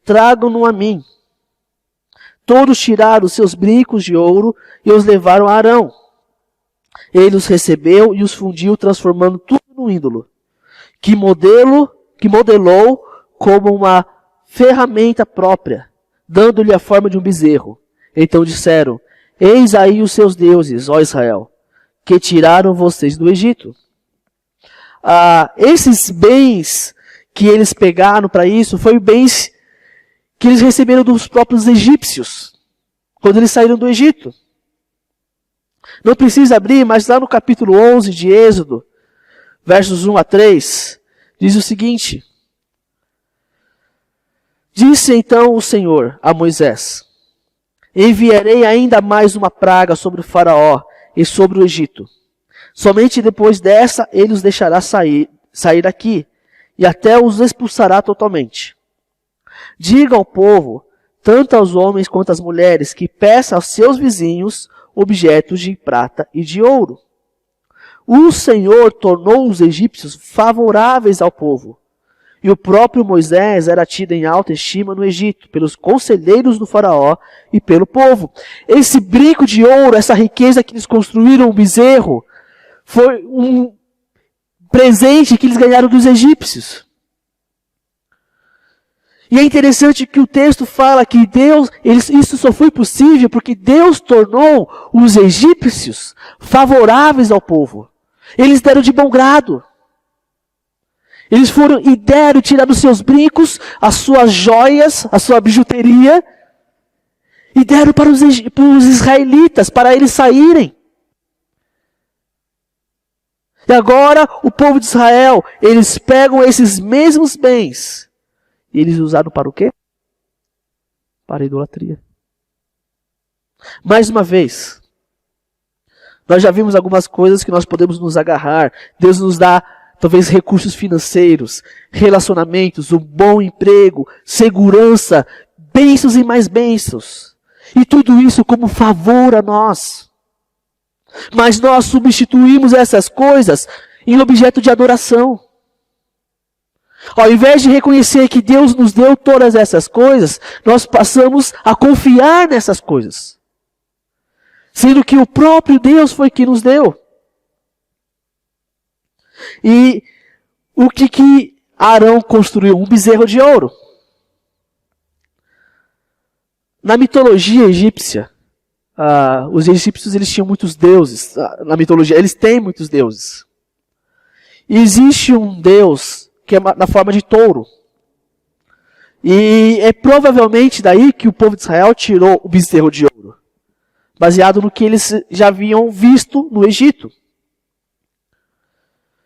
tragam-no a mim. Todos tiraram os seus brincos de ouro e os levaram a Arão. Ele os recebeu e os fundiu, transformando tudo num ídolo, que modelou como uma ferramenta própria, dando-lhe a forma de um bezerro. Então disseram: Eis aí os seus deuses, ó Israel, que tiraram vocês do Egito. Esses bens que eles pegaram para isso, foi bens que eles receberam dos próprios egípcios, quando eles saíram do Egito. Não precisa abrir, mas lá no capítulo 11 de Êxodo, versos 1 a 3, diz o seguinte: Disse então o Senhor a Moisés: Enviarei ainda mais uma praga sobre o Faraó e sobre o Egito. Somente depois dessa ele os deixará sair daqui, e até os expulsará totalmente. Diga ao povo, tanto aos homens quanto às mulheres, que peça aos seus vizinhos objetos de prata e de ouro. O Senhor tornou os egípcios favoráveis ao povo, e o próprio Moisés era tido em alta estima no Egito, pelos conselheiros do Faraó e pelo povo. Esse brinco de ouro, essa riqueza que eles construíram, um bezerro, foi um presente que eles ganharam dos egípcios. E é interessante que o texto fala que isso só foi possível porque Deus tornou os egípcios favoráveis ao povo. Eles deram de bom grado. Eles foram e deram, tiraram os seus brincos, as suas joias, a sua bijuteria, e deram para os israelitas, para eles saírem. E agora, o povo de Israel, eles pegam esses mesmos bens, e eles usaram para o quê? Para a idolatria. Mais uma vez, nós já vimos algumas coisas que nós podemos nos agarrar. Deus nos dá talvez recursos financeiros, relacionamentos, um bom emprego, segurança, bênçãos e mais bênçãos. E tudo isso como favor a nós. Mas nós substituímos essas coisas em objeto de adoração. Ao invés de reconhecer que Deus nos deu todas essas coisas, nós passamos a confiar nessas coisas. sendo que o próprio Deus foi que nos deu. E o que Arão construiu? Um bezerro de ouro. Na mitologia egípcia, os egípcios eles tinham muitos deuses. Na mitologia, eles têm muitos deuses. E existe um deus que é na forma de touro. E é provavelmente daí que o povo de Israel tirou o bezerro de ouro, baseado no que eles já haviam visto no Egito.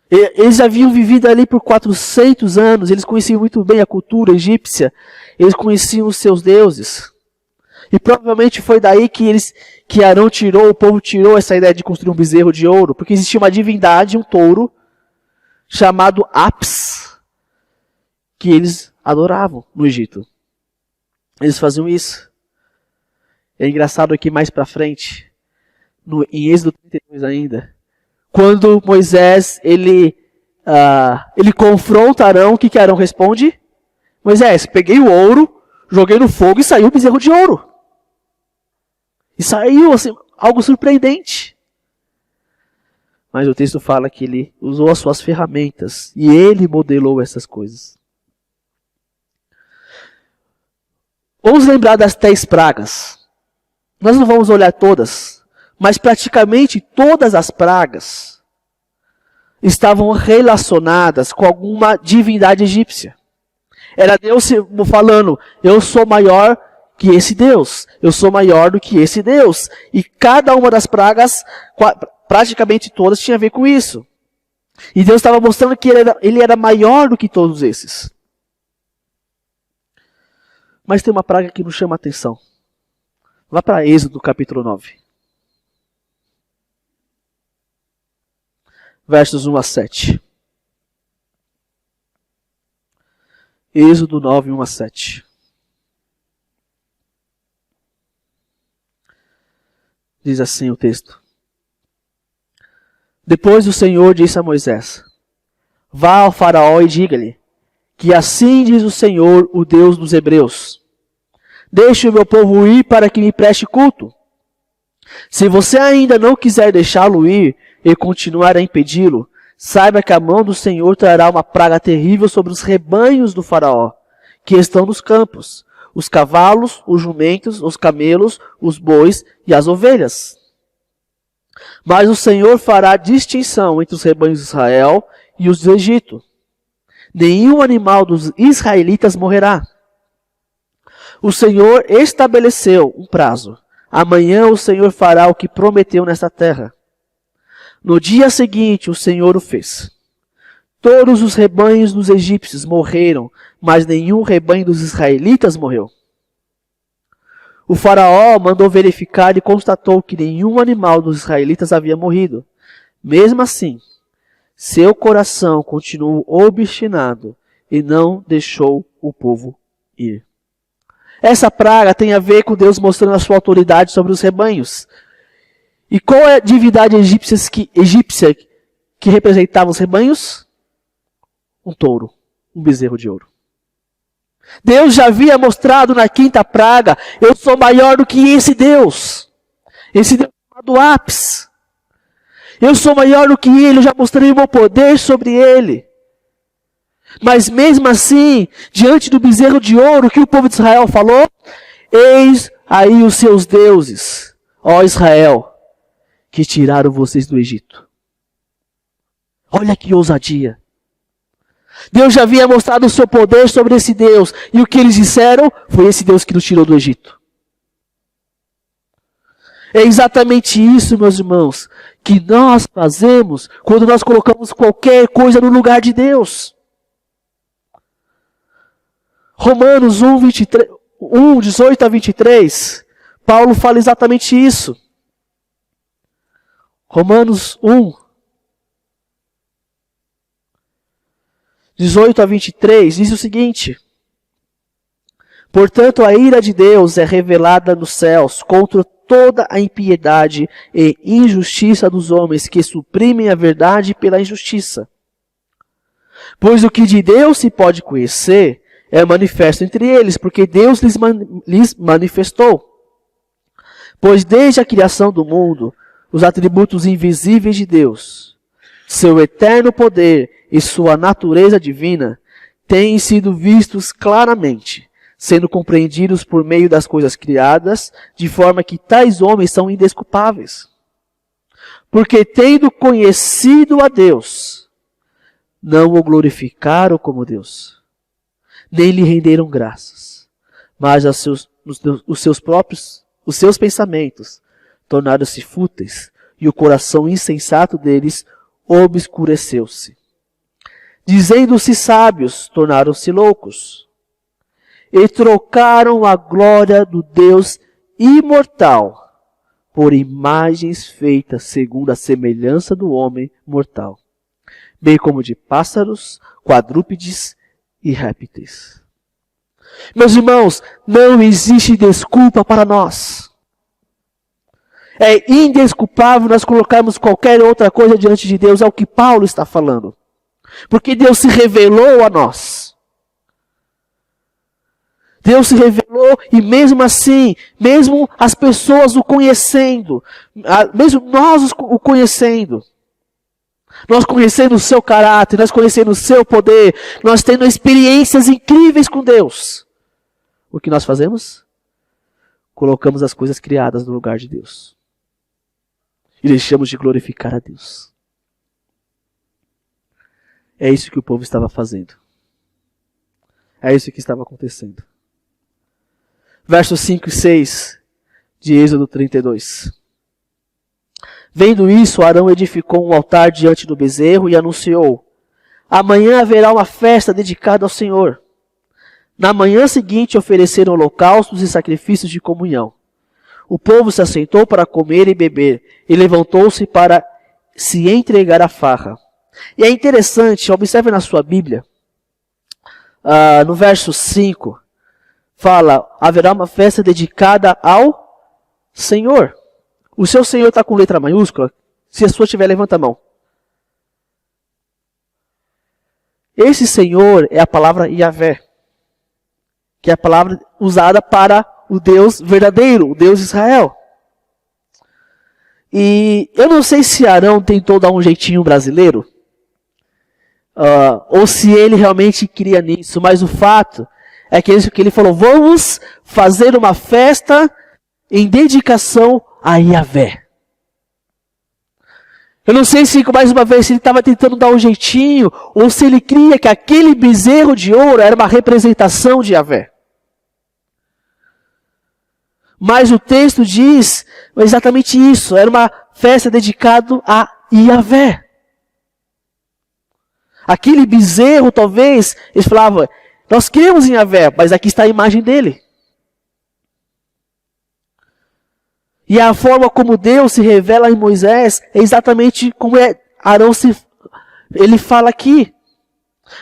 Eles já haviam vivido ali por 400 anos, eles conheciam muito bem a cultura egípcia, eles conheciam os seus deuses. E provavelmente foi daí que Arão o povo tirou essa ideia de construir um bezerro de ouro, porque existia uma divindade, um touro, chamado Apis, que eles adoravam no Egito. Eles faziam isso. É engraçado aqui mais pra frente, em Êxodo 32 ainda, quando Moisés ele confronta Arão, o que Arão responde? Moisés, peguei o ouro, joguei no fogo e saiu o bezerro de ouro. E saiu assim, algo surpreendente. Mas o texto fala que ele usou as suas ferramentas e ele modelou essas coisas. Vamos lembrar das 10 pragas. Nós não vamos olhar todas, mas praticamente todas as pragas estavam relacionadas com alguma divindade egípcia. Era Deus falando, eu sou maior que esse Deus, eu sou maior do que esse Deus. E cada uma das pragas, praticamente todas, tinha a ver com isso. E Deus estava mostrando que ele era maior do que todos esses. Mas tem uma praga que nos chama a atenção. Vá para Êxodo capítulo 9. Versos 1 a 7. Êxodo 9, 1 a 7. Diz assim o texto. Depois o Senhor disse a Moisés, vá ao faraó e diga-lhe, que assim diz o Senhor, o Deus dos hebreus. Deixe o meu povo ir para que me preste culto. Se você ainda não quiser deixá-lo ir e continuar a impedi-lo, saiba que a mão do Senhor trará uma praga terrível sobre os rebanhos do faraó, que estão nos campos, os cavalos, os jumentos, os camelos, os bois e as ovelhas. Mas o Senhor fará distinção entre os rebanhos de Israel e os do Egito. Nenhum animal dos israelitas morrerá. O Senhor estabeleceu um prazo. Amanhã o Senhor fará o que prometeu nesta terra. No dia seguinte o Senhor o fez. Todos os rebanhos dos egípcios morreram, mas nenhum rebanho dos israelitas morreu. O faraó mandou verificar e constatou que nenhum animal dos israelitas havia morrido. Mesmo assim, seu coração continuou obstinado e não deixou o povo ir. Essa praga tem a ver com Deus mostrando a sua autoridade sobre os rebanhos. E qual é a divindade egípcia que representava os rebanhos? Um touro, um bezerro de ouro. Deus já havia mostrado na 5ª praga, eu sou maior do que esse Deus. Esse Deus chamado Apis. Eu sou maior do que ele, eu já mostrei o meu poder sobre ele. Mas mesmo assim, diante do bezerro de ouro, o que o povo de Israel falou? Eis aí os seus deuses, ó Israel, que tiraram vocês do Egito. Olha que ousadia. Deus já havia mostrado o seu poder sobre esse Deus. E o que eles disseram? Foi esse Deus que nos tirou do Egito. É exatamente isso, meus irmãos, que nós fazemos quando nós colocamos qualquer coisa no lugar de Deus. Romanos 1, 18 a 23, Paulo fala exatamente isso. Romanos 1, 18 a 23, diz o seguinte: portanto, a ira de Deus é revelada nos céus contra toda a impiedade e injustiça dos homens que suprimem a verdade pela injustiça. Pois o que de Deus se pode conhecer é manifesto entre eles, porque Deus lhes manifestou. Pois desde a criação do mundo, os atributos invisíveis de Deus, seu eterno poder e sua natureza divina, têm sido vistos claramente, sendo compreendidos por meio das coisas criadas, de forma que tais homens são indesculpáveis. Porque tendo conhecido a Deus, não o glorificaram como Deus, nem lhe renderam graças, mas os seus pensamentos tornaram-se fúteis, e o coração insensato deles obscureceu-se. Dizendo-se sábios, tornaram-se loucos, e trocaram a glória do Deus imortal por imagens feitas segundo a semelhança do homem mortal, bem como de pássaros, quadrúpedes e répteis. Meus irmãos, não existe desculpa para nós. É indesculpável nós colocarmos qualquer outra coisa diante de Deus, é o que Paulo está falando. Porque Deus se revelou a nós. Deus se revelou e mesmo assim, mesmo as pessoas o conhecendo, mesmo nós o conhecendo, nós conhecendo o seu caráter, nós conhecendo o seu poder, nós tendo experiências incríveis com Deus, o que nós fazemos? Colocamos as coisas criadas no lugar de Deus. E deixamos de glorificar a Deus. É isso que o povo estava fazendo. É isso que estava acontecendo. Versos 5 e 6 de Êxodo 32. Vendo isso, Arão edificou um altar diante do bezerro e anunciou: amanhã haverá uma festa dedicada ao Senhor. Na manhã seguinte ofereceram holocaustos e sacrifícios de comunhão. O povo se assentou para comer e beber, e levantou-se para se entregar à farra. E é interessante, observe na sua Bíblia, no verso 5, fala, haverá uma festa dedicada ao Senhor. O seu Senhor está com letra maiúscula? Se a sua tiver, levanta a mão. Esse Senhor é a palavra Yahvé, que é a palavra usada para o Deus verdadeiro, o Deus Israel. E eu não sei se Arão tentou dar um jeitinho brasileiro, ou se ele realmente queria nisso, mas o fato é que ele falou, vamos fazer uma festa em dedicação a Yahvé. Eu não sei se, mais uma vez, se ele estava tentando dar um jeitinho, ou se ele cria que aquele bezerro de ouro era uma representação de Yahvé. Mas o texto diz exatamente isso, era uma festa dedicada a Yahvé. Aquele bezerro, talvez, eles falavam, nós cremos em Yahvé, mas aqui está a imagem dele. E a forma como Deus se revela em Moisés é exatamente como Arão ele fala aqui.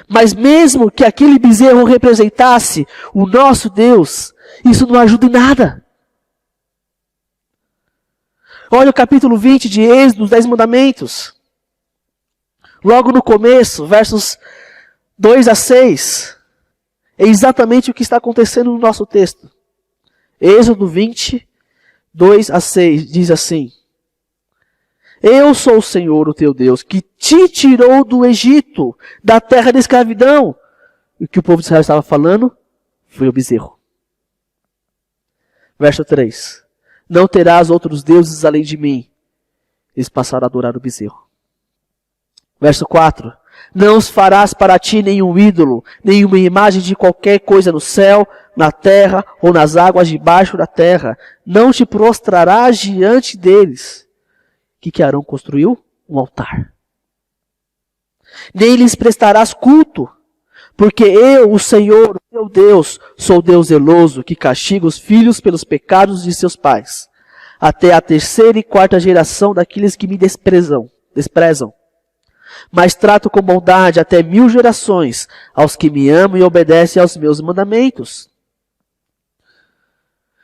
Mas mesmo que aquele bezerro representasse o nosso Deus, isso não ajuda em nada. Olha o capítulo 20 de Êxodo, os 10 mandamentos. Logo no começo, versos 2 a 6. É exatamente o que está acontecendo no nosso texto. Êxodo 20, 2 a 6, diz assim: eu sou o Senhor, o teu Deus, que te tirou do Egito, da terra da escravidão. E o que o povo de Israel estava falando foi o bezerro. Verso 3. Não terás outros deuses além de mim. Eles passaram a adorar o bezerro. Verso 4. Não os farás para ti nenhum ídolo, nenhuma imagem de qualquer coisa no céu, na terra ou nas águas debaixo da terra. Não te prostrarás diante deles. O que Arão construiu? Um altar. Nem lhes prestarás culto, porque eu, o Senhor, o teu Deus, sou Deus zeloso, que castiga os filhos pelos pecados de seus pais, até a 3ª e 4ª geração daqueles que me desprezam. Mas trato com bondade até 1000 gerações aos que me amam e obedecem aos meus mandamentos.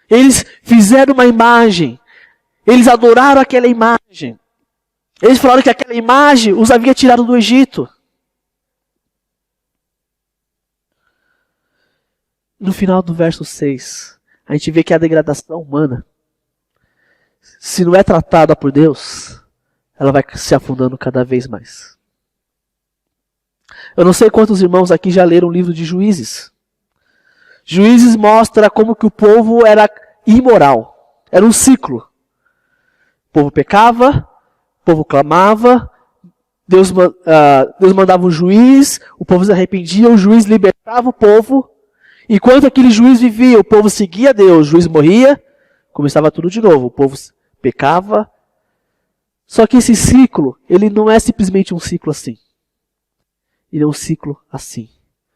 Eles fizeram uma imagem. Eles adoraram aquela imagem. Eles falaram que aquela imagem os havia tirado do Egito. No final do verso 6, a gente vê que a degradação humana se não é tratada por Deus, ela vai se afundando cada vez mais. Eu não sei quantos irmãos aqui já leram o livro de Juízes. Juízes mostra como que o povo era imoral. Era um ciclo. O povo pecava, o povo clamava, Deus mandava um juiz, o povo se arrependia, o juiz libertava o povo. Enquanto aquele juiz vivia, o povo seguia Deus, o juiz morria, começava tudo de novo. O povo pecava. Só que esse ciclo, ele não é simplesmente um ciclo assim. Ele é um ciclo assim.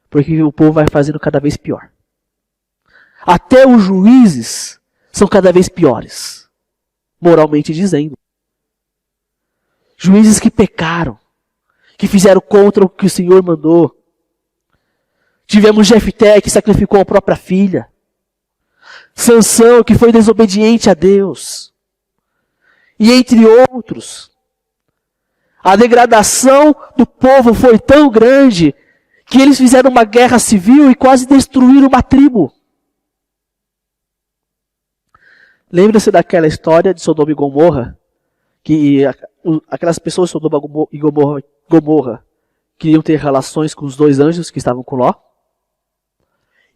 Porque o povo vai fazendo cada vez pior. Até os juízes são cada vez piores, moralmente dizendo. Juízes que pecaram, que fizeram contra o que o Senhor mandou. Tivemos Jefté, que sacrificou a própria filha. Sansão, que foi desobediente a Deus. E entre outros. A degradação do povo foi tão grande que eles fizeram uma guerra civil e quase destruíram uma tribo. Lembra-se daquela história de Sodoma e Gomorra? Que aquelas pessoas de Sodoma e Gomorra queriam ter relações com os 2 anjos que estavam com Ló.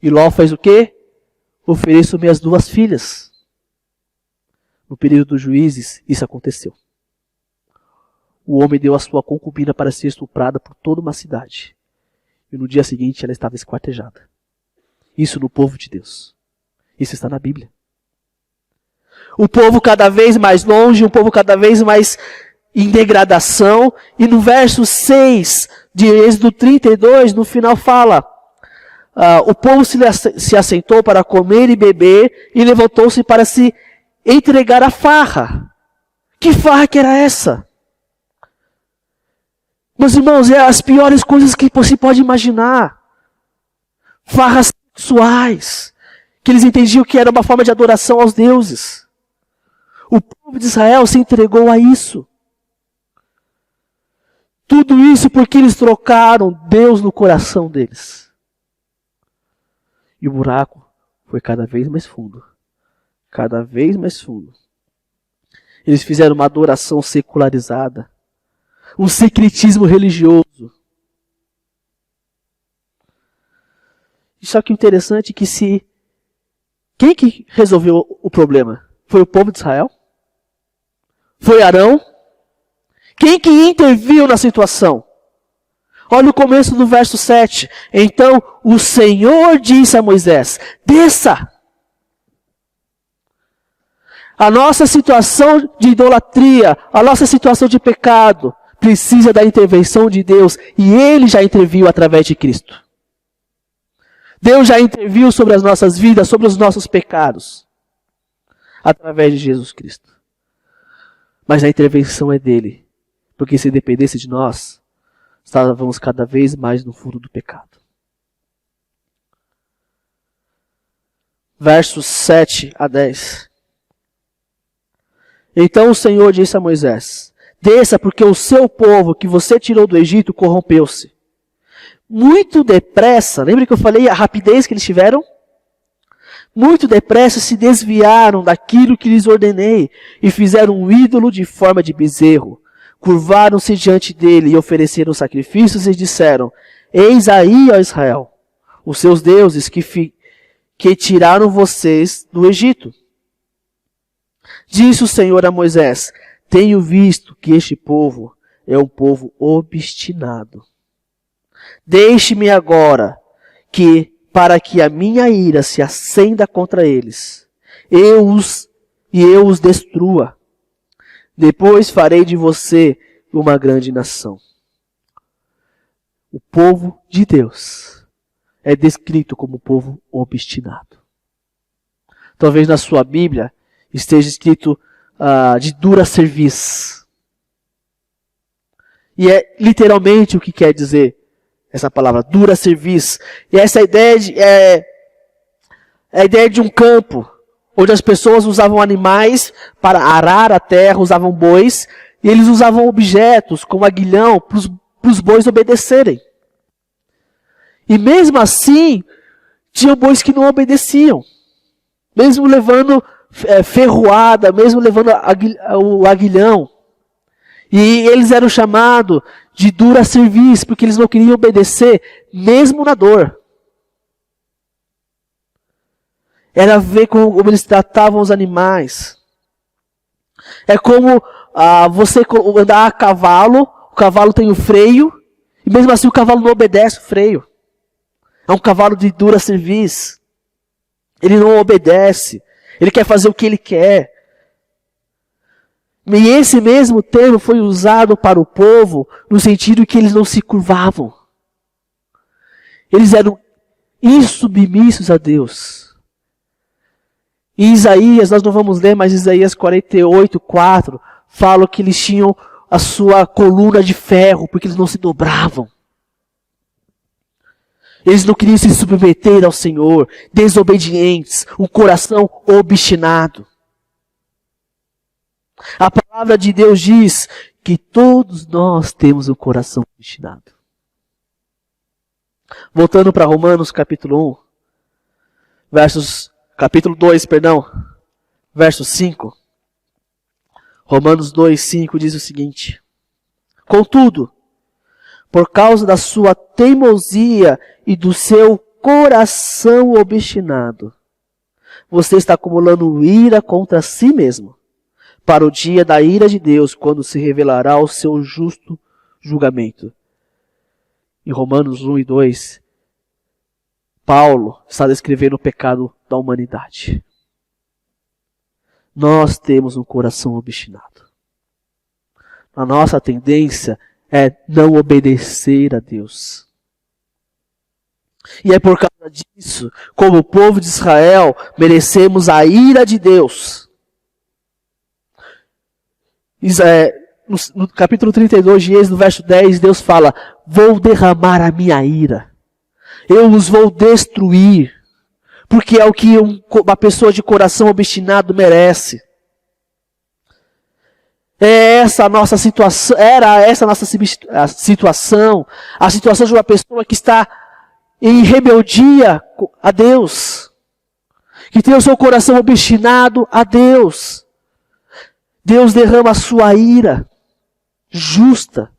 E Ló fez o quê? Ofereço minhas 2 filhas. No período dos juízes, isso aconteceu. O homem deu a sua concubina para ser estuprada por toda uma cidade. E no dia seguinte ela estava esquartejada. Isso no povo de Deus. Isso está na Bíblia. O povo cada vez mais longe, o povo cada vez mais em degradação. E no verso 6 de Êxodo 32, no final fala: o povo se assentou para comer e beber e levantou-se para se entregar à farra. Que farra que era essa? Meus irmãos, é as piores coisas que você pode imaginar. Farras sexuais, que eles entendiam que era uma forma de adoração aos deuses. O povo de Israel se entregou a isso. Tudo isso porque eles trocaram Deus no coração deles. E o buraco foi cada vez mais fundo. Cada vez mais fundo. Eles fizeram uma adoração secularizada. Um secretismo religioso. Só que o interessante é que quem que resolveu o problema? Foi o povo de Israel? Foi Arão? Quem que interviu na situação? Olha o começo do verso 7. Então o Senhor disse a Moisés: desça. A nossa situação de idolatria, a nossa situação de pecado, precisa da intervenção de Deus. E Ele já interviu através de Cristo. Deus já interviu sobre as nossas vidas, sobre os nossos pecados. Através de Jesus Cristo. Mas a intervenção é dele. Porque se dependesse de nós, estávamos cada vez mais no fundo do pecado. Versos 7 a 10. Então o Senhor disse a Moisés: desça, porque o seu povo que você tirou do Egito corrompeu-se. Muito depressa, lembra que eu falei a rapidez que eles tiveram? Muito depressa se desviaram daquilo que lhes ordenei e fizeram um ídolo de forma de bezerro. Curvaram-se diante dele e ofereceram sacrifícios e disseram: eis aí, ó Israel, os seus deuses que tiraram vocês do Egito. Disse o Senhor a Moisés: tenho visto que este povo é um povo obstinado. Deixe-me agora para que a minha ira se acenda contra eles. Eu os destrua. Depois farei de você uma grande nação. O povo de Deus é descrito como povo obstinado. Talvez na sua Bíblia esteja escrito de dura cerviz. E é literalmente o que quer dizer essa palavra, dura cerviz. E essa ideia é a ideia de um campo, onde as pessoas usavam animais para arar a terra, usavam bois, e eles usavam objetos, como aguilhão, para os bois obedecerem. E mesmo assim, tinham bois que não obedeciam. Mesmo levando ferroada, mesmo levando o aguilhão. E eles eram chamados de dura serviço, porque eles não queriam obedecer, mesmo na dor. Era ver como eles tratavam os animais. É como você andar a cavalo, o cavalo tem o freio, e mesmo assim o cavalo não obedece o freio. É um cavalo de dura serviço. Ele não obedece. Ele quer fazer o que ele quer. E esse mesmo termo foi usado para o povo no sentido que eles não se curvavam. Eles eram insubmissos a Deus. Em Isaías, nós não vamos ler, mas Isaías 48:4 fala que eles tinham a sua coluna de ferro, porque eles não se dobravam. Eles não queriam se submeter ao Senhor, desobedientes, um coração obstinado. A palavra de Deus diz que todos nós temos um coração obstinado. Voltando para Romanos capítulo 1, capítulo 2, verso 5. Romanos 2:5 diz o seguinte: contudo, por causa da sua teimosia e do seu coração obstinado, você está acumulando ira contra si mesmo, para o dia da ira de Deus, quando se revelará o seu justo julgamento. Em Romanos 1:2, Paulo está descrevendo o pecado da humanidade. Nós temos um coração obstinado. A nossa tendência é não obedecer a Deus. E é por causa disso, como o povo de Israel, merecemos a ira de Deus. No capítulo 32 de Êxodo, no verso 10, Deus fala: vou derramar a minha ira. Eu os vou destruir. Porque é o que uma pessoa de coração obstinado merece. Era essa a nossa situação, a situação de uma pessoa que está em rebeldia a Deus, que tem o seu coração obstinado a Deus. Deus derrama a sua ira justa.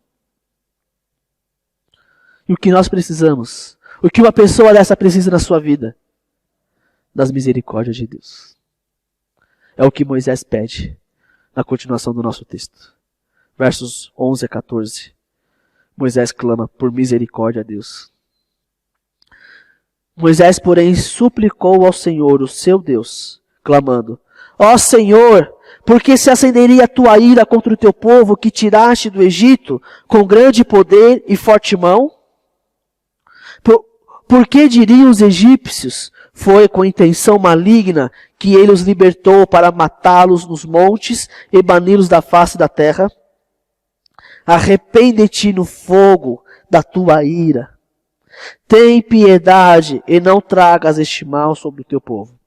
E o que nós precisamos? O que uma pessoa dessa precisa na sua vida? Das misericórdias de Deus. É o que Moisés pede na continuação do nosso texto. Versos 11 a 14. Moisés clama por misericórdia a Deus. Moisés, porém, suplicou ao Senhor, o seu Deus, clamando: ó Senhor, por que se acenderia a tua ira contra o teu povo que tiraste do Egito com grande poder e forte mão? Por que diriam os egípcios: foi com intenção maligna que ele os libertou para matá-los nos montes e bani-los da face da terra? Arrepende-te no fogo da tua ira. Tem piedade e não tragas este mal sobre o teu povo.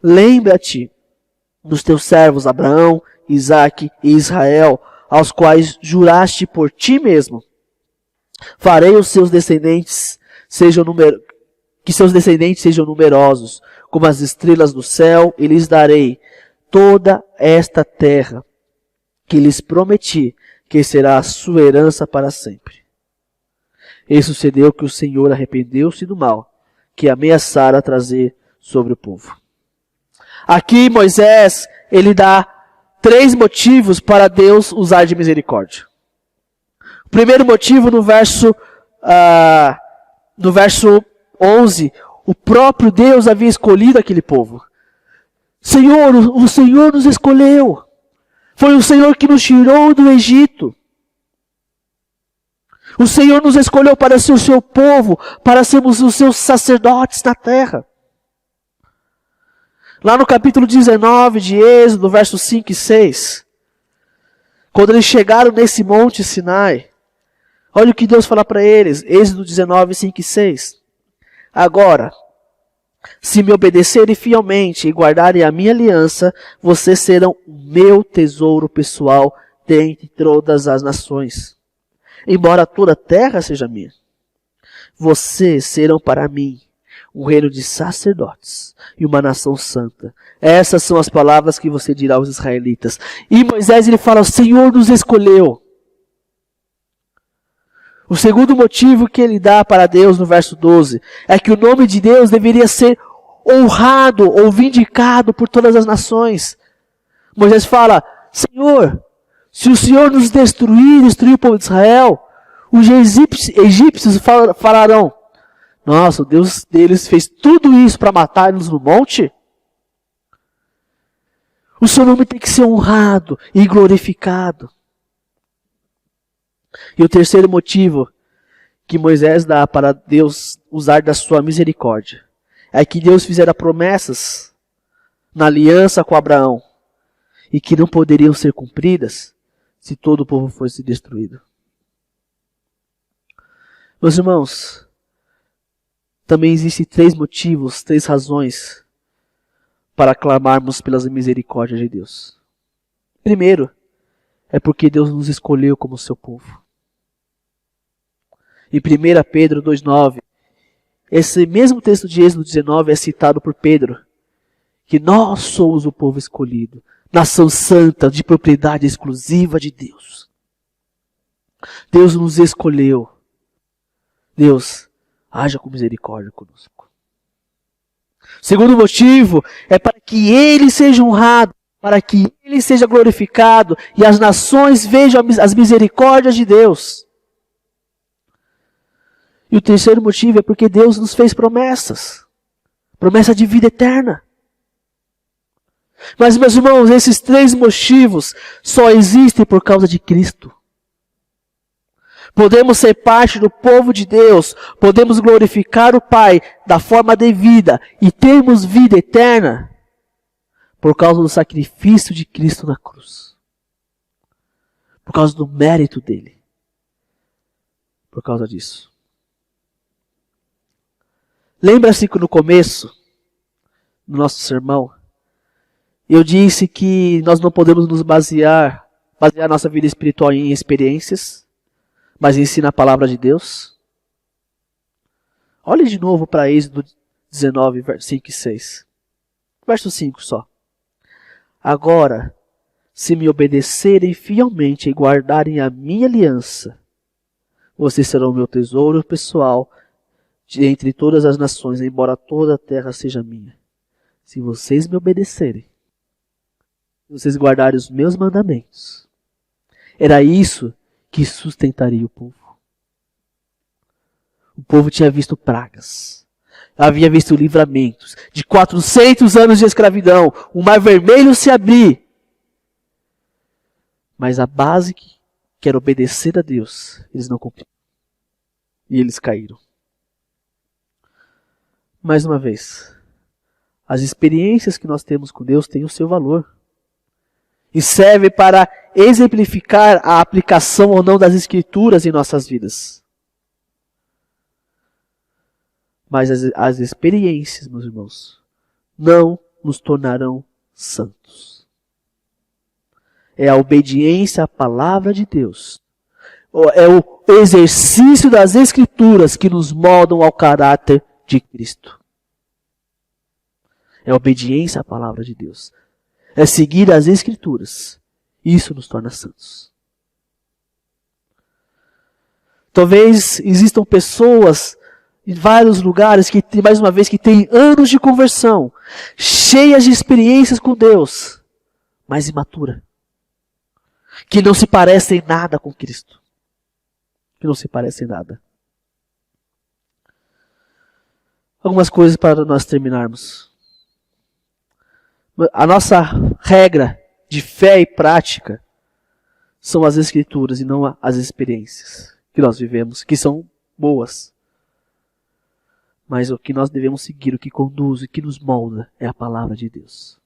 Lembra-te dos teus servos Abraão, Isaque e Israel, aos quais juraste por ti mesmo. Farei os seus descendentes que seus descendentes sejam numerosos, como as estrelas do céu, e lhes darei toda esta terra que lhes prometi, que será a sua herança para sempre. E sucedeu que o Senhor arrependeu-se do mal que ameaçara trazer sobre o povo. Aqui Moisés, ele dá 3 motivos para Deus usar de misericórdia. O primeiro motivo no verso 11, o próprio Deus havia escolhido aquele povo. Senhor, o Senhor nos escolheu. Foi o Senhor que nos tirou do Egito. O Senhor nos escolheu para ser o seu povo, para sermos os seus sacerdotes na terra. Lá no capítulo 19 de Êxodo, versos 5 e 6, quando eles chegaram nesse monte Sinai, olha o que Deus fala para eles, Êxodo 19, 5 e 6. Agora, se me obedecerem fielmente e guardarem a minha aliança, vocês serão o meu tesouro pessoal dentre todas as nações. Embora toda a terra seja minha, vocês serão para mim um reino de sacerdotes e uma nação santa. Essas são as palavras que você dirá aos israelitas. E Moisés, ele fala, o Senhor nos escolheu. O segundo motivo que ele dá para Deus no verso 12 é que o nome de Deus deveria ser honrado ou vindicado por todas as nações. Moisés fala, Senhor, se o Senhor nos destruir o povo de Israel, os egípcios falarão, nossa, o Deus deles fez tudo isso para matar-nos no monte? O seu nome tem que ser honrado e glorificado. E o terceiro motivo que Moisés dá para Deus usar da sua misericórdia é que Deus fizera promessas na aliança com Abraão e que não poderiam ser cumpridas se todo o povo fosse destruído. Meus irmãos, também existem 3 motivos, 3 razões para clamarmos pelas misericórdias de Deus. Primeiro, é porque Deus nos escolheu como seu povo. Em 1 Pedro 2,9, esse mesmo texto de Êxodo 19 é citado por Pedro, que nós somos o povo escolhido, nação santa, de propriedade exclusiva de Deus. Deus nos escolheu. Deus, haja com misericórdia conosco. Segundo motivo é para que Ele seja honrado, para que Ele seja glorificado e as nações vejam as misericórdias de Deus. E o terceiro motivo é porque Deus nos fez promessas. Promessa de vida eterna. Mas, meus irmãos, esses 3 motivos só existem por causa de Cristo. Podemos ser parte do povo de Deus, podemos glorificar o Pai da forma devida e termos vida eterna por causa do sacrifício de Cristo na cruz. Por causa do mérito dele. Por causa disso. Lembra-se que no começo do nosso sermão, eu disse que nós não podemos nos basear nossa vida espiritual em experiências, mas ensina a palavra de Deus. Olhe de novo para Êxodo 19, 5 e 6. Verso 5 só. Agora, se me obedecerem fielmente e guardarem a minha aliança, vocês serão o meu tesouro pessoal de entre todas as nações, embora toda a terra seja minha. Se vocês me obedecerem, se vocês guardarem os meus mandamentos, era isso que sustentaria o povo. O povo tinha visto pragas, havia visto livramentos de 400 anos de escravidão, o mar vermelho se abrir. Mas a base que era obedecer a Deus, eles não cumpriram. E eles caíram. Mais uma vez, as experiências que nós temos com Deus têm o seu valor. E serve para exemplificar a aplicação ou não das Escrituras em nossas vidas. Mas as experiências, meus irmãos, não nos tornarão santos. É a obediência à palavra de Deus. É o exercício das Escrituras que nos moldam ao caráter de Cristo. É a obediência à palavra de Deus. É seguir as Escrituras. Isso nos torna santos. Talvez existam pessoas em vários lugares que, mais uma vez, que têm anos de conversão, cheias de experiências com Deus, mas imatura, que não se parecem nada com Cristo, que não se parecem nada. Algumas coisas para nós terminarmos. A nossa regra de fé e prática são as Escrituras e não as experiências que nós vivemos, que são boas. Mas o que nós devemos seguir, o que conduz, o que nos molda é a palavra de Deus.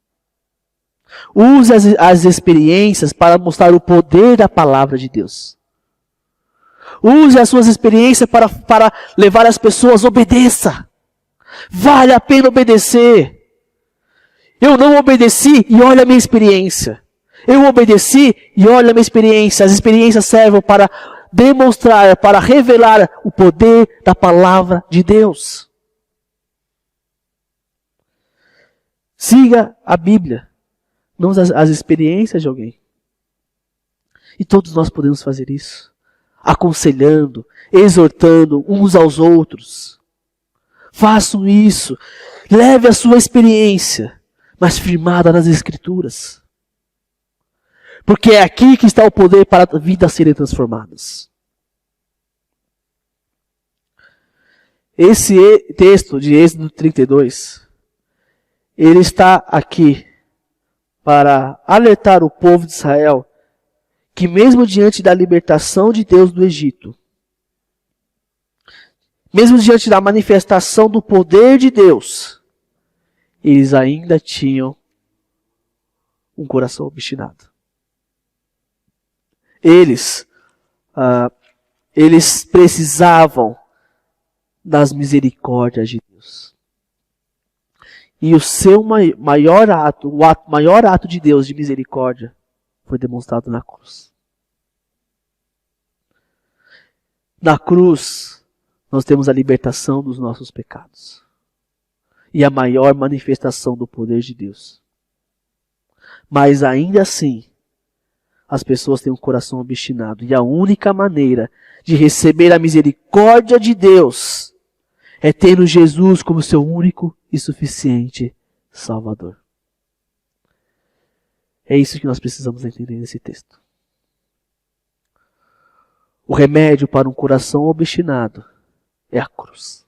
Use as experiências para mostrar o poder da palavra de Deus. Use as suas experiências para levar as pessoas, obedeça. Vale a pena obedecer. Eu não obedeci e olha a minha experiência. Eu obedeci e olha a minha experiência. As experiências servem para demonstrar, para revelar o poder da palavra de Deus. Siga a Bíblia, não as experiências de alguém. E todos nós podemos fazer isso, aconselhando, exortando uns aos outros. Façam isso, leve a sua experiência, mas firmada nas Escrituras. Porque é aqui que está o poder para vidas serem transformadas. Esse texto de Êxodo 32, ele está aqui para alertar o povo de Israel que mesmo diante da libertação de Deus do Egito, mesmo diante da manifestação do poder de Deus, eles ainda tinham um coração obstinado. Eles precisavam das misericórdias de Deus. E o seu maior ato, o maior ato de Deus de misericórdia, foi demonstrado na cruz. Na cruz, nós temos a libertação dos nossos pecados. E a maior manifestação do poder de Deus. Mas ainda assim, as pessoas têm um coração obstinado. E a única maneira de receber a misericórdia de Deus é tendo Jesus como seu único e suficiente Salvador. É isso que nós precisamos entender nesse texto. O remédio para um coração obstinado é a cruz.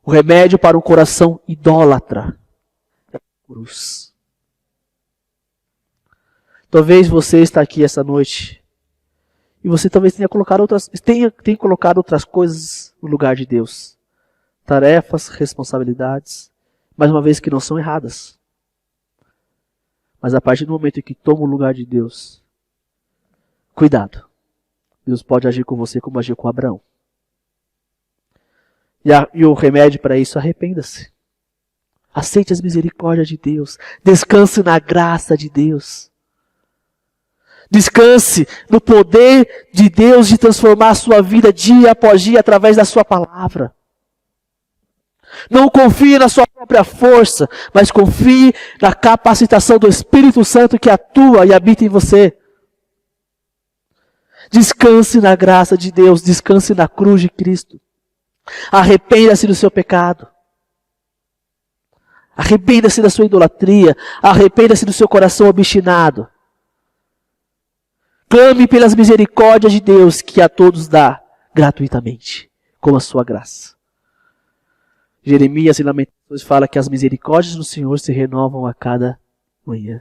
O remédio para um coração idólatra é a cruz. Talvez você está aqui essa noite e você talvez tenha colocado outras coisas no lugar de Deus. Tarefas, responsabilidades, mais uma vez que não são erradas. Mas a partir do momento em que toma o lugar de Deus, cuidado. Deus pode agir com você como agiu com Abraão. E o remédio para isso, arrependa-se. Aceite as misericórdias de Deus. Descanse na graça de Deus. Descanse no poder de Deus de transformar a sua vida dia após dia através da sua palavra. Não confie na sua própria força, mas confie na capacitação do Espírito Santo que atua e habita em você. Descanse na graça de Deus, descanse na cruz de Cristo. Arrependa-se do seu pecado. Arrependa-se da sua idolatria. Arrependa-se do seu coração obstinado. Clame pelas misericórdias de Deus que a todos dá gratuitamente, com a sua graça. Jeremias em Lamentações fala que as misericórdias do Senhor se renovam a cada manhã.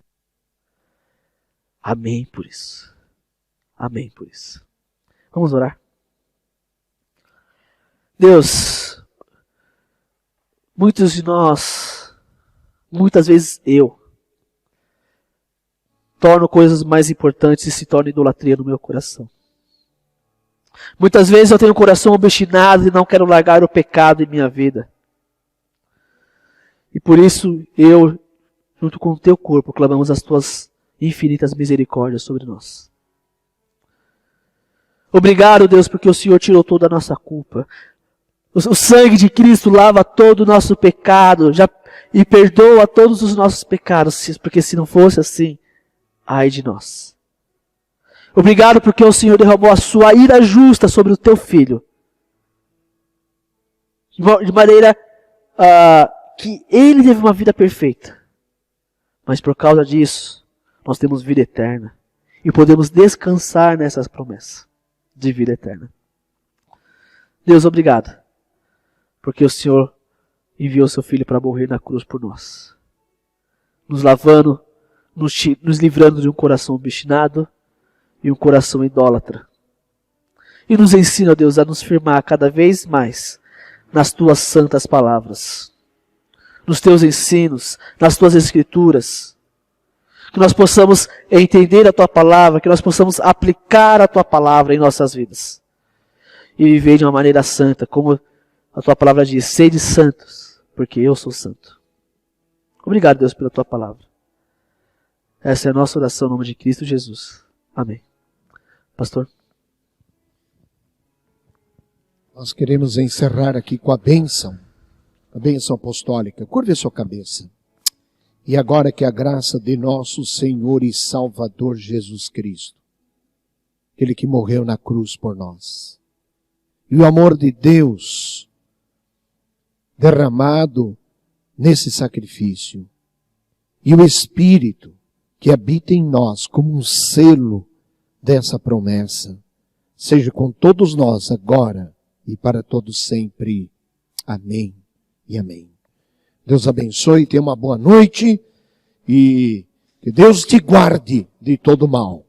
Amém por isso. Amém por isso. Vamos orar. Deus, muitos de nós, muitas vezes eu, torno coisas mais importantes e se torna idolatria no meu coração. Muitas vezes eu tenho um coração obstinado e não quero largar o pecado em minha vida. E por isso eu, junto com o teu corpo, clamamos as tuas infinitas misericórdias sobre nós. Obrigado, Deus, porque o Senhor tirou toda a nossa culpa. O sangue de Cristo lava todo o nosso pecado e perdoa todos os nossos pecados, porque se não fosse assim, ai de nós. Obrigado porque o Senhor derramou a sua ira justa sobre o teu filho. De maneira que ele teve uma vida perfeita. Mas por causa disso, nós temos vida eterna. E podemos descansar nessas promessas de vida eterna. Deus, obrigado. Porque o Senhor enviou seu filho para morrer na cruz por nós. Nos lavando, nos livrando de um coração obstinado e um coração idólatra. E nos ensina, Deus, a nos firmar cada vez mais nas tuas santas palavras, nos teus ensinos, nas tuas escrituras. Que nós possamos entender a tua palavra, que nós possamos aplicar a tua palavra em nossas vidas. E viver de uma maneira santa, como a tua palavra diz, sede santos, porque eu sou santo. Obrigado, Deus, pela tua palavra. Essa é a nossa oração em nome de Cristo Jesus. Amém. Pastor. Nós queremos encerrar aqui com a bênção a bênção apostólica. Curve a sua cabeça. E agora que a graça de nosso Senhor e Salvador Jesus Cristo, aquele que morreu na cruz por nós, e o amor de Deus derramado nesse sacrifício, e o Espírito que habita em nós como um selo dessa promessa, seja com todos nós agora e para todos sempre. Amém e amém. Deus abençoe, tenha uma boa noite e que Deus te guarde de todo mal.